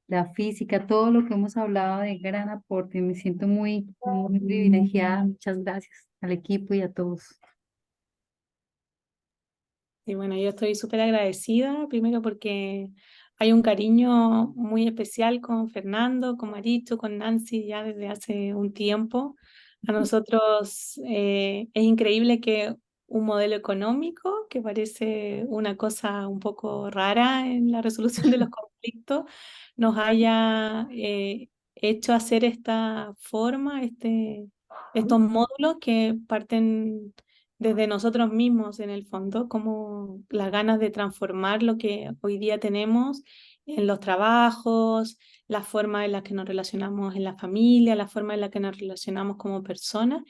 la física, todo lo que hemos hablado de gran aporte. Me siento muy, muy privilegiada. Muchas gracias al equipo y a todos. Y bueno, yo estoy súper agradecida, primero porque hay un cariño muy especial con Fernando, con Marichu, con Nancy ya desde hace un tiempo. A nosotros es increíble que un modelo económico, que parece una cosa un poco rara en la resolución de los conflictos, nos haya hecho hacer esta forma, estos módulos que parten desde nosotros mismos en el fondo, como las ganas de transformar lo que hoy día tenemos en los trabajos, la forma en la que nos relacionamos en la familia, la forma en la que nos relacionamos como personas.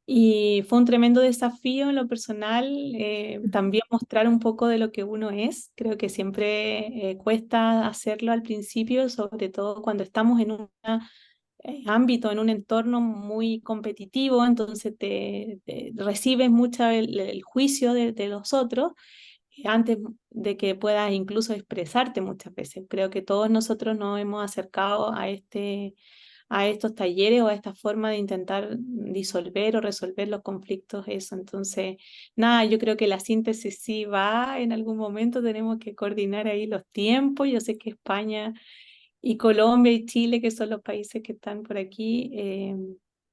Y fue un tremendo desafío en lo personal, también mostrar un poco de lo que uno es. Creo que siempre cuesta hacerlo al principio, sobre todo cuando estamos en una ámbito, en un entorno muy competitivo, entonces te recibes mucho el juicio de los otros antes de que puedas incluso expresarte muchas veces. Creo que todos nosotros nos hemos acercado a estos talleres o a esta forma de intentar disolver o resolver los conflictos, eso. Entonces, nada, yo creo que la síntesis sí va en algún momento, tenemos que coordinar ahí los tiempos. Yo sé que España y Colombia y Chile, que son los países que están por aquí,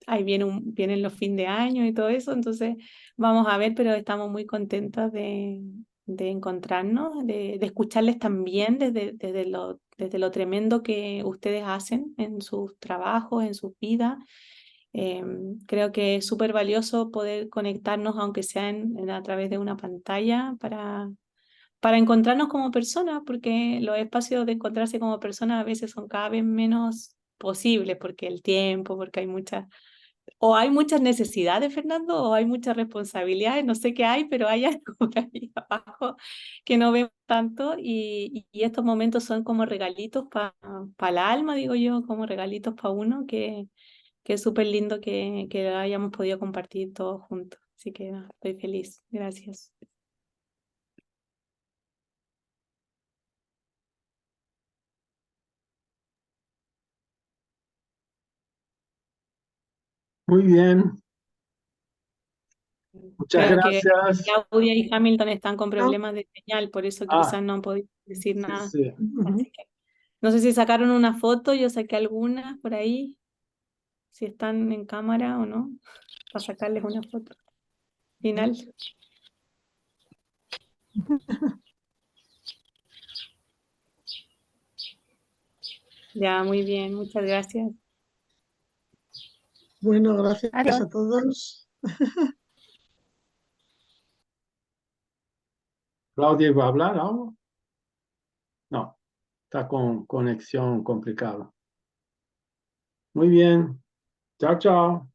ahí vienen los fines de año y todo eso, entonces vamos a ver, pero estamos muy contentos de encontrarnos, de escucharles también desde lo tremendo que ustedes hacen en sus trabajos, en sus vidas. Creo que es súper valioso poder conectarnos, aunque sea a través de una pantalla, para encontrarnos como personas, porque los espacios de encontrarse como personas a veces son cada vez menos posibles, porque el tiempo, porque hay muchas necesidades, Fernando, o hay muchas responsabilidades, no sé qué hay, pero hay algo por ahí abajo que no vemos tanto, y estos momentos son como regalitos para el alma, digo yo, como regalitos para uno, que es súper lindo que hayamos podido compartir todos juntos. Así que no, estoy feliz. Gracias. Muy bien. Muchas Creo que gracias. Claudia y Hamilton están con problemas de señal, por eso Ah, quizás no han podido decir sí, nada. sí. Así que, no sé si sacaron una foto, yo saqué algunas por ahí, si están en cámara o no, para sacarles una foto final. Ya, muy bien, muchas gracias. Bueno, gracias Adiós. a todos. ¿Claudia va a hablar algo? No, está con conexión complicada. Muy bien. Chao, chao.